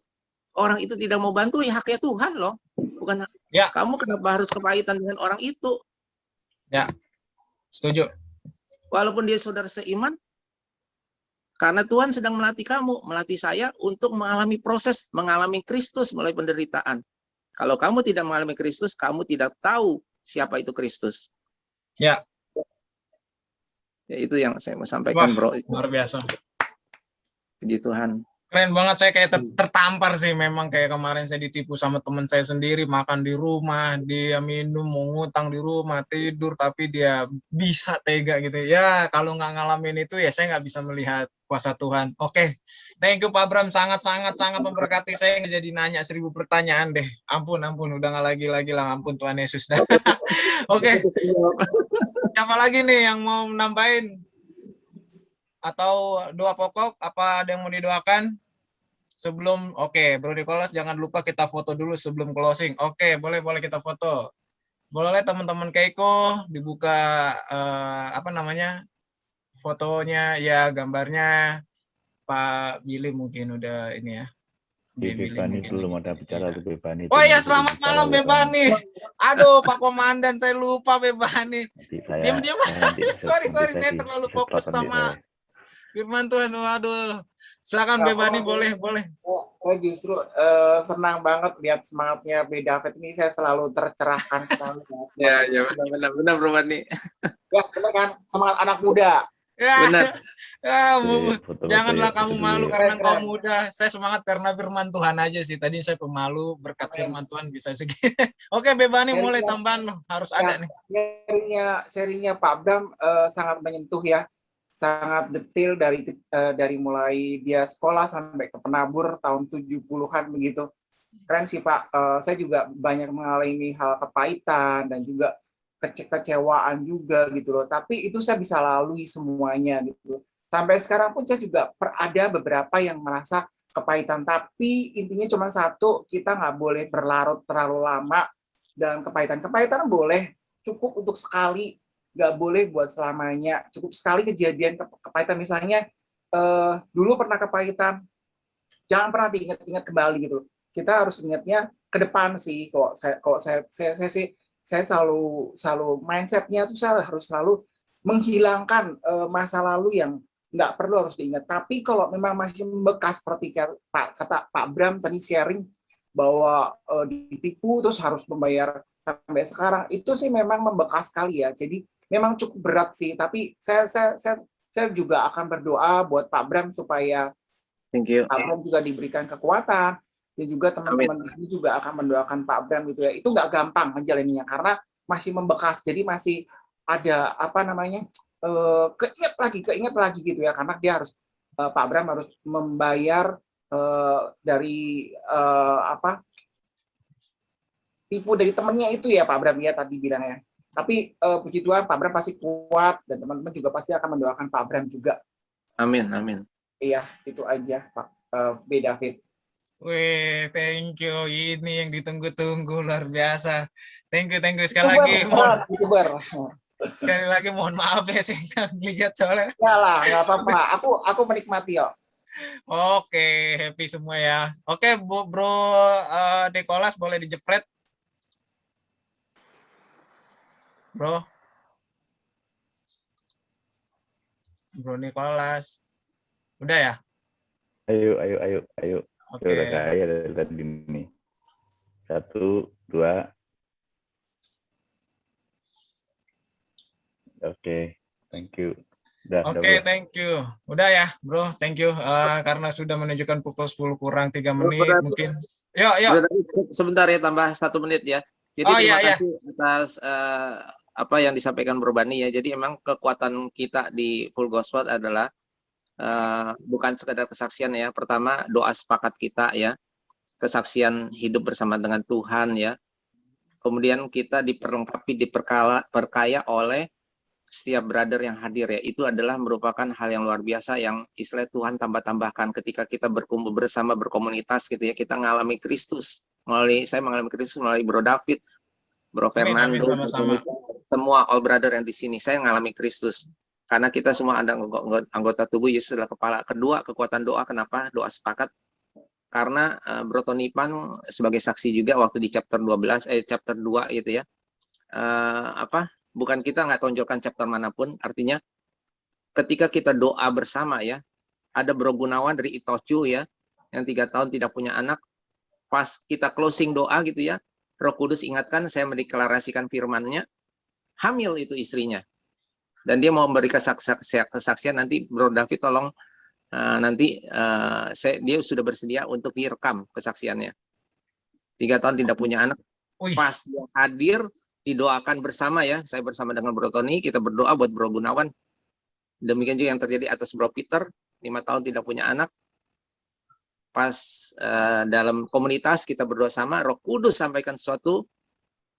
orang itu tidak mau bantu, ya haknya Tuhan loh. Bukan Ya. kamu kenapa harus kepahitan dengan orang itu? Ya. Setuju. Walaupun dia saudara seiman, karena Tuhan sedang melatih kamu, melatih saya untuk mengalami proses, mengalami Kristus melalui penderitaan. Kalau kamu tidak mengalami Kristus, kamu tidak tahu siapa itu Kristus. Ya. Ya itu yang saya mau sampaikan. Wah, Bro. Luar biasa. Puji Tuhan. Keren banget, saya kayak tertampar sih. Memang kayak kemarin saya ditipu sama teman saya sendiri, makan di rumah, dia minum, mau ngutang di rumah, tidur, tapi dia bisa tega gitu. Ya, kalau nggak ngalamin itu ya saya nggak bisa melihat kuasa Tuhan. Oke, thank you Pak Bram, sangat memberkati. Saya jadi nanya 1000 pertanyaan deh. Ampun, udah nggak lagi lah, ampun Tuhan Yesus. Oke, siapa lagi nih yang mau nambahin? Atau doa pokok, apa ada yang mau didoakan sebelum? Oke, Bro Nicholas, jangan lupa kita foto dulu sebelum closing. Oke, boleh kita foto. Boleh teman-teman Keiko dibuka fotonya ya, gambarnya Pak Billy mungkin udah ini ya. Bebani belum ada bicara tuh Bebani. Oh ya, selamat malam Bebani. Aduh Pak Komandan, saya lupa Bebani. Diam. Sorry, saya terlalu fokus sama firman Tuhan. Waduh. Silakan Bebani, boleh. Saya justru senang banget lihat semangatnya B. David ini, saya selalu tercerahkan sekali. Ya, benar Bro Bani. Ya, benar kan? Semangat anak muda. Ya, benar. Ya, Foto-foto janganlah ya, kamu foto malu dulu ya. karena kamu muda. Saya semangat karena firman Tuhan aja sih. Tadi saya pemalu, berkat firman Tuhan bisa segini. Oke, Bebani, mulai tambahan loh. Harus ada nih. Serinya Pak Bram sangat menyentuh ya. Sangat detail dari mulai dia sekolah sampai ke penabur tahun 70-an begitu. Keren sih Pak. Saya juga banyak mengalami hal kepahitan dan juga kekecewaan juga gitu loh. Tapi itu saya bisa lalui semuanya gitu. Sampai sekarang pun saya juga ada beberapa yang merasa kepahitan. Tapi intinya cuma satu, kita nggak boleh berlarut terlalu lama dalam kepahitan. Kepahitan boleh, cukup untuk sekali, nggak boleh buat selamanya. Cukup sekali kejadian kepahitan, misalnya dulu pernah kepahitan, jangan pernah diingat-ingat kembali gitu. Kita harus ingatnya ke depan sih. Kalau saya sih, saya selalu mindsetnya tuh saya harus selalu menghilangkan masa lalu yang nggak perlu harus diingat. Tapi kalau memang masih membekas seperti kata Pak Bram tadi sharing bahwa ditipu terus harus membayar sampai sekarang, itu sih memang membekas sekali ya. Jadi memang cukup berat sih. Tapi saya juga akan berdoa buat Pak Bram supaya Pak Bram juga diberikan kekuatan. Dan juga teman-teman di sini juga akan mendoakan Pak Bram gitu ya. Itu nggak gampang menjalaninya karena masih membekas. Jadi masih ada keinget lagi gitu ya, karena dia harus Pak Bram harus membayar dari tipu dari temennya itu ya Pak Bram ya tadi bilangnya. Tapi puji Tuhan Pak Bram pasti kuat dan teman-teman juga pasti akan mendoakan Pak Bram juga. Amin, amin. Iya, itu aja Pak B. David. Wih, thank you. Ini yang ditunggu-tunggu luar biasa. Thank you sekali lagi. Sekali lagi mohon maaf ya saya nggak lihat soalnya. Ya lah, nggak apa-apa. Aku menikmati yo. Oke, happy semua ya. Oke, Bro Dekolas boleh dijepret. Bro Nicholas. Udah ya? Ayo. Oke. Udah kaya dari tadi nih. 1, 2. Oke, thank you. Oke, thank you. Udah ya, Bro. Thank you. Karena sudah menunjukkan pukul 10 kurang 3 menit mungkin. Yuk. Sebentar ya, tambah 1 menit ya. Jadi terima kasih atas apa yang disampaikan Bro Bani ya. Jadi emang kekuatan kita di Full Gospel adalah bukan sekedar kesaksian ya. Pertama, doa sepakat kita ya. Kesaksian hidup bersama dengan Tuhan ya. Kemudian kita diperlengkapi, diperkaya oleh setiap brother yang hadir ya. Itu adalah merupakan hal yang luar biasa yang istilah Tuhan tambah-tambahkan ketika kita berkumpul bersama, berkomunitas gitu ya. Kita mengalami Kristus. Saya mengalami Kristus melalui Bro David, Bro Fernando, semua all brother yang di sini. Saya mengalami Kristus. Karena kita semua ada anggota tubuh, Yesus adalah kepala. Kedua, kekuatan doa. Kenapa? Doa sepakat. Karena Bro Tony Pan sebagai saksi juga waktu di chapter 2 gitu ya. Bukan kita nggak tonjolkan chapter manapun, artinya ketika kita doa bersama ya, ada Bro Gunawan dari Itochu ya, yang 3 tahun tidak punya anak, pas kita closing doa gitu ya, Roh Kudus ingatkan, saya mendeklarasikan firman-Nya, hamil itu istrinya, dan dia mau memberikan kesaksian. Nanti Bro David tolong dia sudah bersedia untuk direkam kesaksiannya. 3 tahun tidak punya anak, pas dia hadir, didoakan bersama ya. Saya bersama dengan Bro Tony, kita berdoa buat Bro Gunawan. Demikian juga yang terjadi atas Bro Peter, 5 tahun tidak punya anak. Pas dalam komunitas kita berdoa sama, Roh Kudus sampaikan sesuatu,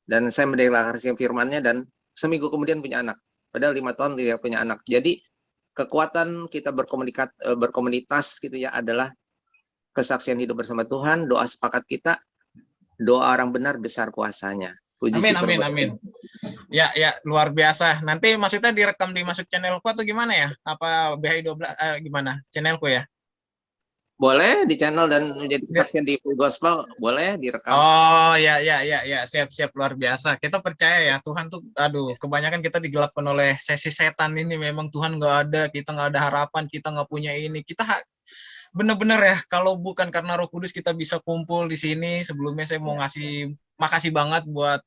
dan saya mendeklarasikan firman-Nya, dan seminggu kemudian punya anak. Padahal 5 tahun tidak punya anak. Jadi kekuatan kita berkomunitas gitu ya adalah kesaksian hidup bersama Tuhan, doa sepakat kita, doa orang benar besar kuasanya. Amin. Ya, luar biasa. Nanti maksudnya direkam dimasuk channelku atau gimana ya? Apa BHI 12 gimana? Channelku ya? Boleh di channel dan menjadi kesaksian di Full Gospel, boleh direkam. Oh, ya, siap luar biasa. Kita percaya ya, Tuhan tuh kebanyakan kita digelapkan oleh sesi setan ini. Memang Tuhan nggak ada, kita nggak ada harapan, kita nggak punya ini. Kita bener-bener ya, kalau bukan karena Roh Kudus kita bisa kumpul di sini. Sebelumnya saya mau makasih banget buat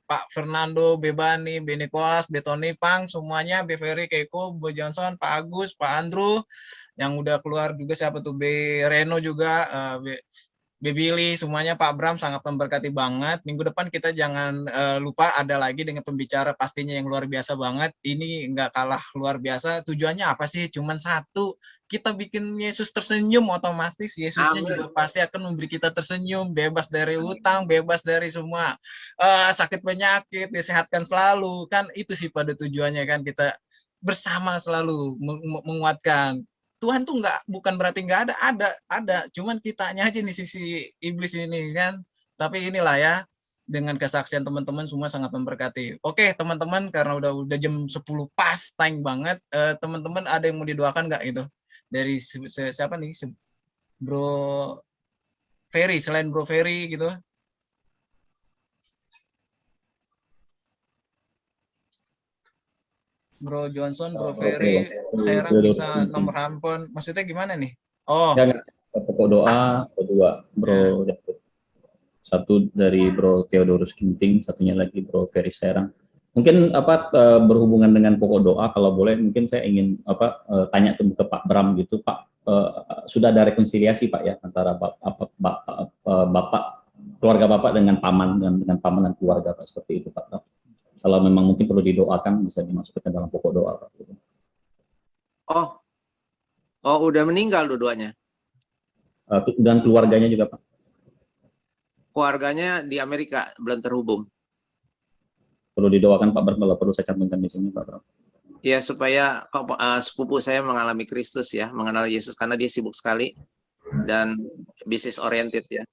Pak Fernando, Bebani, Benikolas, Betoni, Pang, semuanya, Beveri, Keiko, Bo Johnson, Pak Agus, Pak Andrew, yang udah keluar juga, siapa tuh, Reno juga, Billy, semuanya, Pak Bram, sangat memberkati banget. Minggu depan kita jangan lupa ada lagi dengan pembicara pastinya yang luar biasa banget. Ini nggak kalah luar biasa. Tujuannya apa sih? Cuman satu, kita bikin Yesus tersenyum, otomatis Yesusnya juga pasti akan memberi kita tersenyum, bebas dari utang, bebas dari semua sakit penyakit, disehatkan selalu. Kan itu sih pada tujuannya kan, kita bersama selalu menguatkan. Tuhan tuh bukan berarti nggak ada, cuman kitanya aja nih sisi iblis ini kan. Tapi inilah ya, dengan kesaksian teman-teman semua sangat memberkati. Oke teman-teman, karena udah jam 10 pas, time banget. Teman-teman ada yang mau didoakan nggak gitu? Dari siapa nih? Bro Ferry, selain Bro Ferry gitu. Bro Johnson, Bro Ferry, Serang bisa nomor handphone. Maksudnya gimana nih? Oh. Jangan pokok doa, kedua Bro David. Satu dari Bro Theodorus Ginting, satunya lagi Bro Ferry Serang. Mungkin berhubungan dengan pokok doa, kalau boleh mungkin saya ingin tanya ke Pak Bram gitu, Pak, sudah ada rekonsiliasi Pak ya antara Bapak keluarga Bapak dengan paman dan paman dan keluarga Pak, seperti itu Pak. Kalau memang mungkin perlu didoakan, bisa dimasukkan dalam pokok doa Pak. Oh, udah meninggal dua-duanya. Dan keluarganya juga, Pak. Keluarganya di Amerika, belum terhubung. Perlu didoakan Pak Bram, kalau perlu saya cantumkan di sini Pak Bram. Ya, supaya sepupu saya mengalami Kristus ya, mengenal Yesus, karena dia sibuk sekali dan bisnis oriented ya.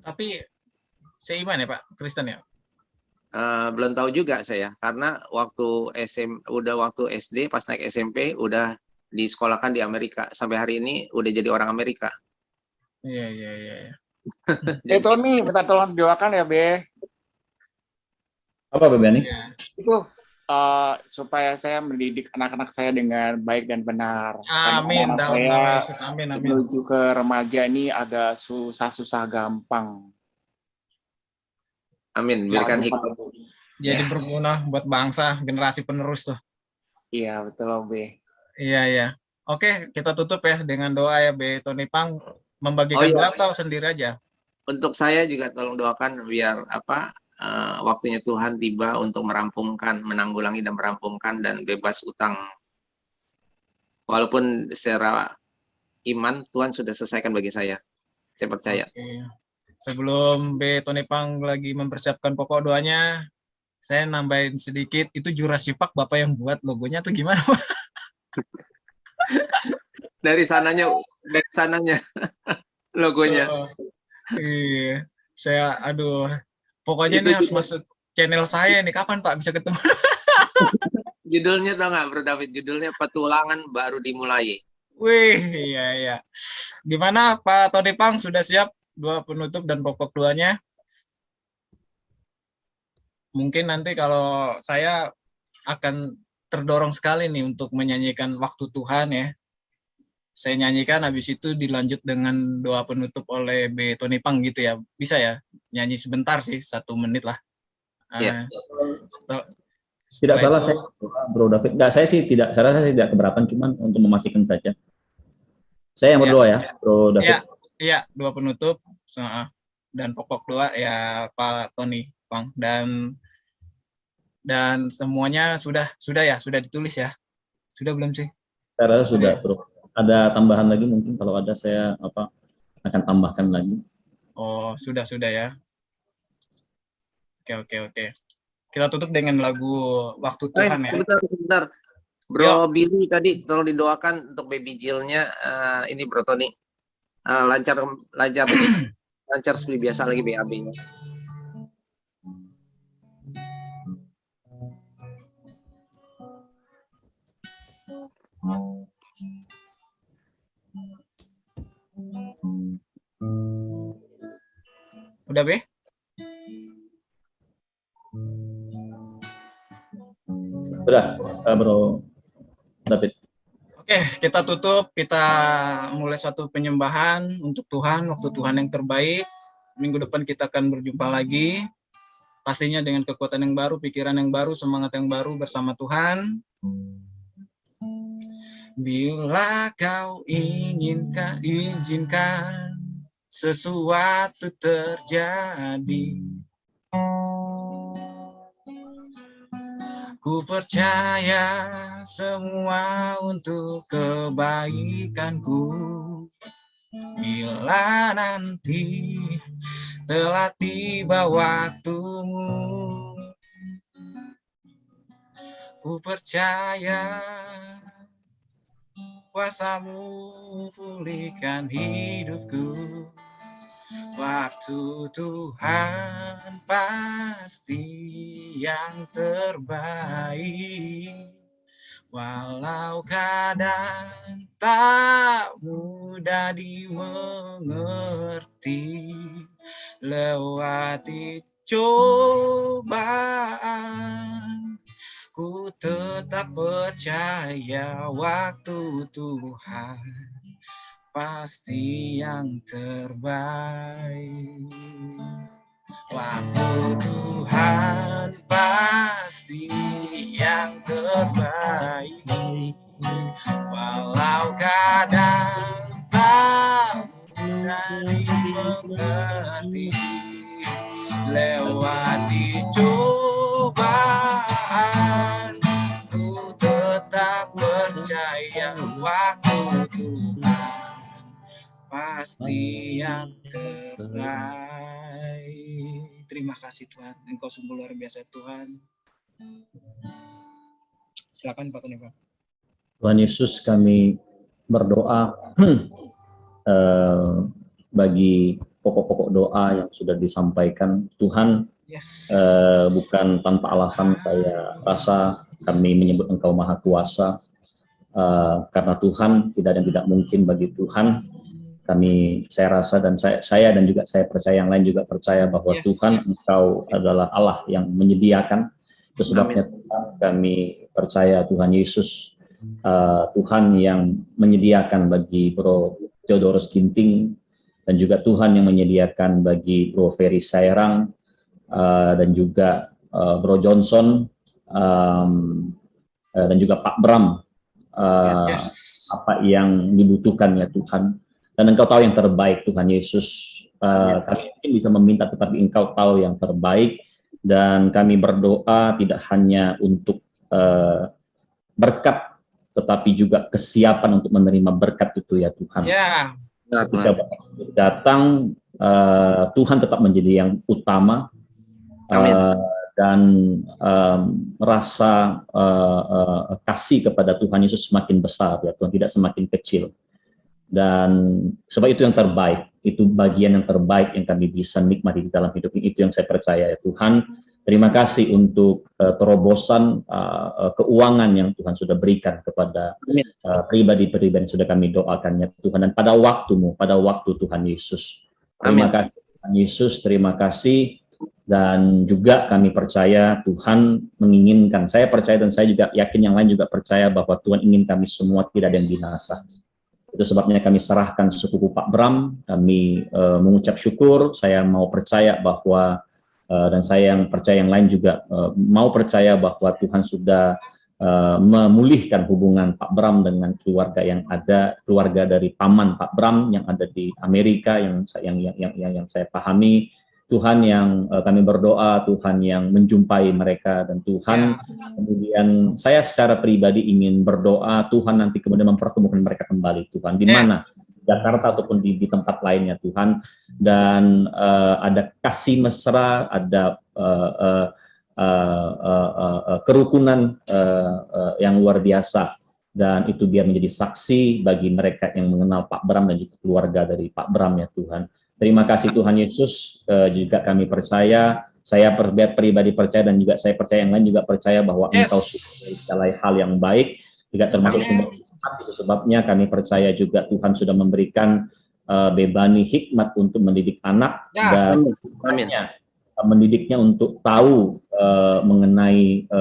Tapi seiman ya Pak, Kristen ya? Belum tahu juga saya, karena waktu waktu SD, pas naik SMP, udah disekolahkan di Amerika. Sampai hari ini udah jadi orang Amerika. Iya. Tony, minta tolong doakan ya, Be. Apa Be Beni? Ya. Itu supaya saya mendidik anak-anak saya dengan baik dan benar. Amin, Karena dalam nama Yesus, amin. menuju ke remaja ini agak susah-susah gampang. Amin, berikan hikmat. Jadi berguna buat bangsa, generasi penerus tuh. Iya, betul loh, Be. Iya. Oke, kita tutup ya dengan doa ya, Be. Tony Pang membagikan doa atau sendiri aja? Untuk saya juga tolong doakan biar waktunya Tuhan tiba untuk menanggulangi dan merampungkan dan bebas utang. Walaupun secara iman Tuhan sudah selesaikan bagi saya. Saya percaya. Oke. Sebelum B. Tony Pang lagi mempersiapkan pokok doanya, saya nambahin sedikit, itu Jurassic Park Bapak yang buat logonya atau gimana, Pak? Dari sananya logonya. Iya. Saya pokoknya ini harus masuk channel saya nih. Kapan Pak bisa ketemu? Judulnya tau nggak Bro David? Judulnya Petualangan Baru Dimulai. Wih, iya. Gimana Pak Tony Pang, sudah siap doa penutup dan pokok doanya? Mungkin nanti kalau saya akan terdorong sekali nih untuk menyanyikan Waktu Tuhan ya. Saya nyanyikan, habis itu dilanjut dengan doa penutup oleh B. Tony Pang gitu ya. Bisa ya? Nyanyi sebentar sih, 1 menit lah. Iya. Tidak salah saya, Bro David. Nggak, saya rasa saya tidak keberatan, cuman untuk memastikan saja. Saya yang berdoa ya, Bro David. Iya, doa penutup dan pokok doa ya Pak Tony Pang, dan semuanya sudah ditulis ya. Sudah belum sih? Saya rasa sudah, Bro. Ada tambahan lagi mungkin, kalau ada saya akan tambahkan lagi. Oh, sudah ya. Oke. Kita tutup dengan lagu Waktu Tuhan ya. Sebentar. Bro Billy tadi tolong didoakan untuk baby Jill-nya, ini Bro Tony. Lancar seperti biasa lagi BAB-nya. Udah, Be? Udah, Bro David. Oke, kita tutup. Kita mulai satu penyembahan untuk Tuhan, waktu Tuhan yang terbaik. Minggu depan kita akan berjumpa lagi. Pastinya dengan kekuatan yang baru, pikiran yang baru, semangat yang baru bersama Tuhan. Bila kau izinkan sesuatu terjadi, ku percaya semua untuk kebaikanku. Bila nanti telah tiba waktumu, ku percaya kuasamu pulihkan hidupku. Waktu Tuhan pasti yang terbaik. Walau kadang tak mudah dimengerti, lewati cobaan, ku tetap percaya waktu Tuhan pasti yang terbaik. Waktu Tuhan pasti yang terbaik. Walau kadang tak mudah dimengerti, lewati cobaan, ku tetap percaya waktu Tuhan pasti yang terbaik. Terima kasih Tuhan, Engkau sungguh luar biasa Tuhan. Silakan Pak Tony, Pak. Tuhan Yesus, kami berdoa bagi pokok-pokok doa yang sudah disampaikan. Tuhan, bukan tanpa alasan saya rasa kami menyebut Engkau Maha Kuasa, karena Tuhan tidak ada yang tidak mungkin bagi Tuhan. Saya rasa dan saya dan juga saya percaya, yang lain juga percaya bahwa Tuhan, Engkau adalah Allah yang menyediakan. Itu sebabnya Tuhan, kami percaya Tuhan Yesus, Tuhan yang menyediakan bagi Bro Theodorus Ginting, dan juga Tuhan yang menyediakan bagi Bro Ferry Sairang, dan juga Bro Johnson, dan juga Pak Bram, apa yang dibutuhkan ya Tuhan. Dan Engkau tahu yang terbaik Tuhan Yesus. Kami mungkin bisa meminta, tetapi Engkau tahu yang terbaik. Dan kami berdoa tidak hanya untuk berkat, tetapi juga kesiapan untuk menerima berkat itu ya Tuhan. Ketika datang, Tuhan tetap menjadi yang utama. Dan rasa kasih kepada Tuhan Yesus semakin besar ya Tuhan, tidak semakin kecil. Dan sebab itu yang terbaik, itu bagian yang terbaik yang kami bisa nikmati di dalam hidup ini. Itu yang saya percaya ya Tuhan. Terima kasih untuk terobosan keuangan yang Tuhan sudah berikan kepada pribadi-pribadi yang sudah kami doakan ya Tuhan. Dan pada waktumu, pada waktu Tuhan Yesus. Terima kasih Tuhan Yesus, terima kasih. Dan juga kami percaya Tuhan menginginkan, saya percaya dan saya juga yakin yang lain juga percaya bahwa Tuhan ingin kami semua tidak ada yang binasa. Itu sebabnya kami serahkan sepupu Pak Bram, kami mengucap syukur. Saya mau percaya bahwa dan saya yang percaya yang lain juga mau percaya bahwa Tuhan sudah memulihkan hubungan Pak Bram dengan keluarga yang ada, keluarga dari paman Pak Bram yang ada di Amerika, yang saya pahami. Tuhan yang kami berdoa, Tuhan yang menjumpai mereka, dan Tuhan kemudian saya secara pribadi ingin berdoa Tuhan nanti kemudian mempertemukan mereka kembali Tuhan, di mana Jakarta ataupun di tempat lainnya Tuhan, dan ada kasih mesra, ada kerukunan yang luar biasa, dan itu biar menjadi saksi bagi mereka yang mengenal Pak Bram dan juga keluarga dari Pak Bram ya Tuhan. Terima kasih Tuhan Yesus. Juga kami percaya, saya pribadi percaya dan juga saya percaya yang lain juga percaya bahwa Engkau sudah segala hal yang baik, juga termasuk semua. Itu sebabnya kami percaya juga Tuhan sudah memberikan Bebani hikmat untuk mendidik anak, dan mendidiknya untuk tahu mengenai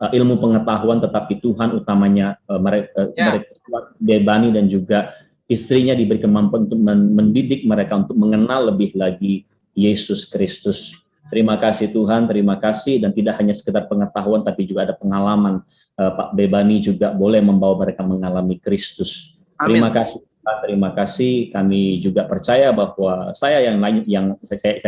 ilmu pengetahuan, tetapi Tuhan utamanya mereka Bebani dan juga istrinya diberi kemampuan untuk mendidik mereka untuk mengenal lebih lagi Yesus Kristus. Terima kasih Tuhan, terima kasih, dan tidak hanya sekedar pengetahuan tapi juga ada pengalaman. Pak Bebani juga boleh membawa mereka mengalami Kristus. Terima kasih, terima kasih. Kami juga percaya bahwa saya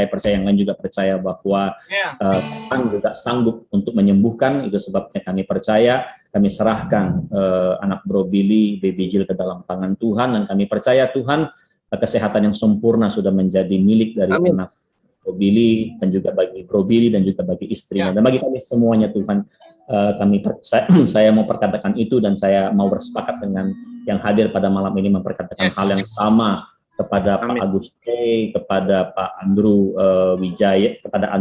percaya yang lain juga percaya bahwa Tuhan juga sanggup untuk menyembuhkan. Itu sebabnya kami percaya. Kami serahkan anak Bro Billy, Baby Jill ke dalam tangan Tuhan, dan kami percaya Tuhan kesehatan yang sempurna sudah menjadi milik dari anak Bro Billy, dan juga bagi Bro Billy dan juga bagi istrinya, dan bagi kami semuanya Tuhan. Saya mau perkatakan itu, dan saya mau bersepakat dengan yang hadir pada malam ini memperkatakan hal yang sama kepada Pak Agus K, kepada Pak Andrew Wijaya, kepada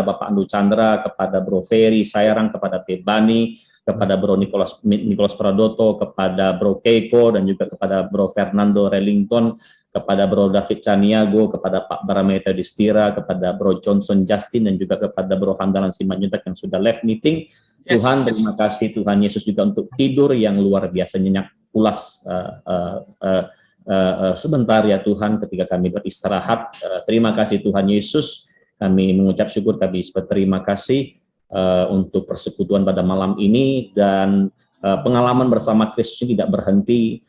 Bapak Andrew Chandra, kepada Bro Ferry Sairang, kepada Bebani, kepada Bro Nicholas Pradoto, kepada Bro Keiko, dan juga kepada Bro Fernando Relington, kepada Bro David Caniago, kepada Pak Barameta Distira, kepada Bro Johnson Justin, dan juga kepada Bro Handalan Simanjuntak yang sudah live meeting. Tuhan, terima kasih Tuhan Yesus juga untuk tidur yang luar biasa nyenyak pulas sebentar ya Tuhan ketika kami beristirahat. Terima kasih Tuhan Yesus, kami mengucap syukur, kami berterima kasih untuk persekutuan pada malam ini, dan pengalaman bersama Kristus ini tidak berhenti.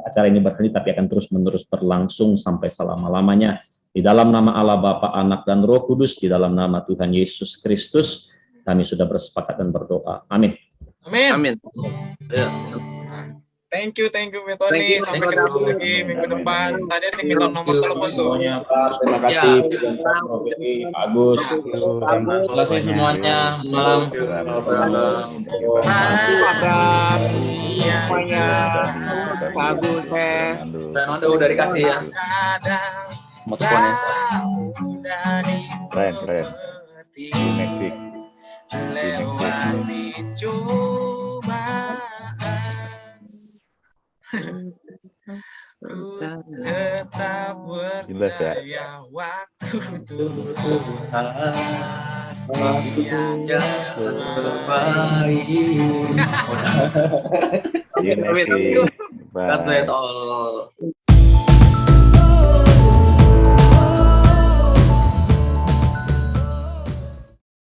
Acara ini berhenti, tapi akan terus-menerus berlangsung sampai selama-lamanya. Di dalam nama Allah Bapa, Anak, dan Roh Kudus, di dalam nama Tuhan Yesus Kristus, Kami sudah bersepakat dan berdoa. Amin. Amin. Amin. Thank you Pak Tony. Thank you. Sampai ketemu lagi minggu depan. Tadi ada yang minta nomor telepon tuh. Semuanya, Pak. Terima kasih. Pak Agus. Terima kasih semuanya. Malam. Semuanya. Bagus, Fernando udah dikasih ya. Motoponnya. Keren. See you next week. Lewati cobaan, ku tetap percaya waktu Tuhan pasti yang terbaik. See you next week. Bye. That's all.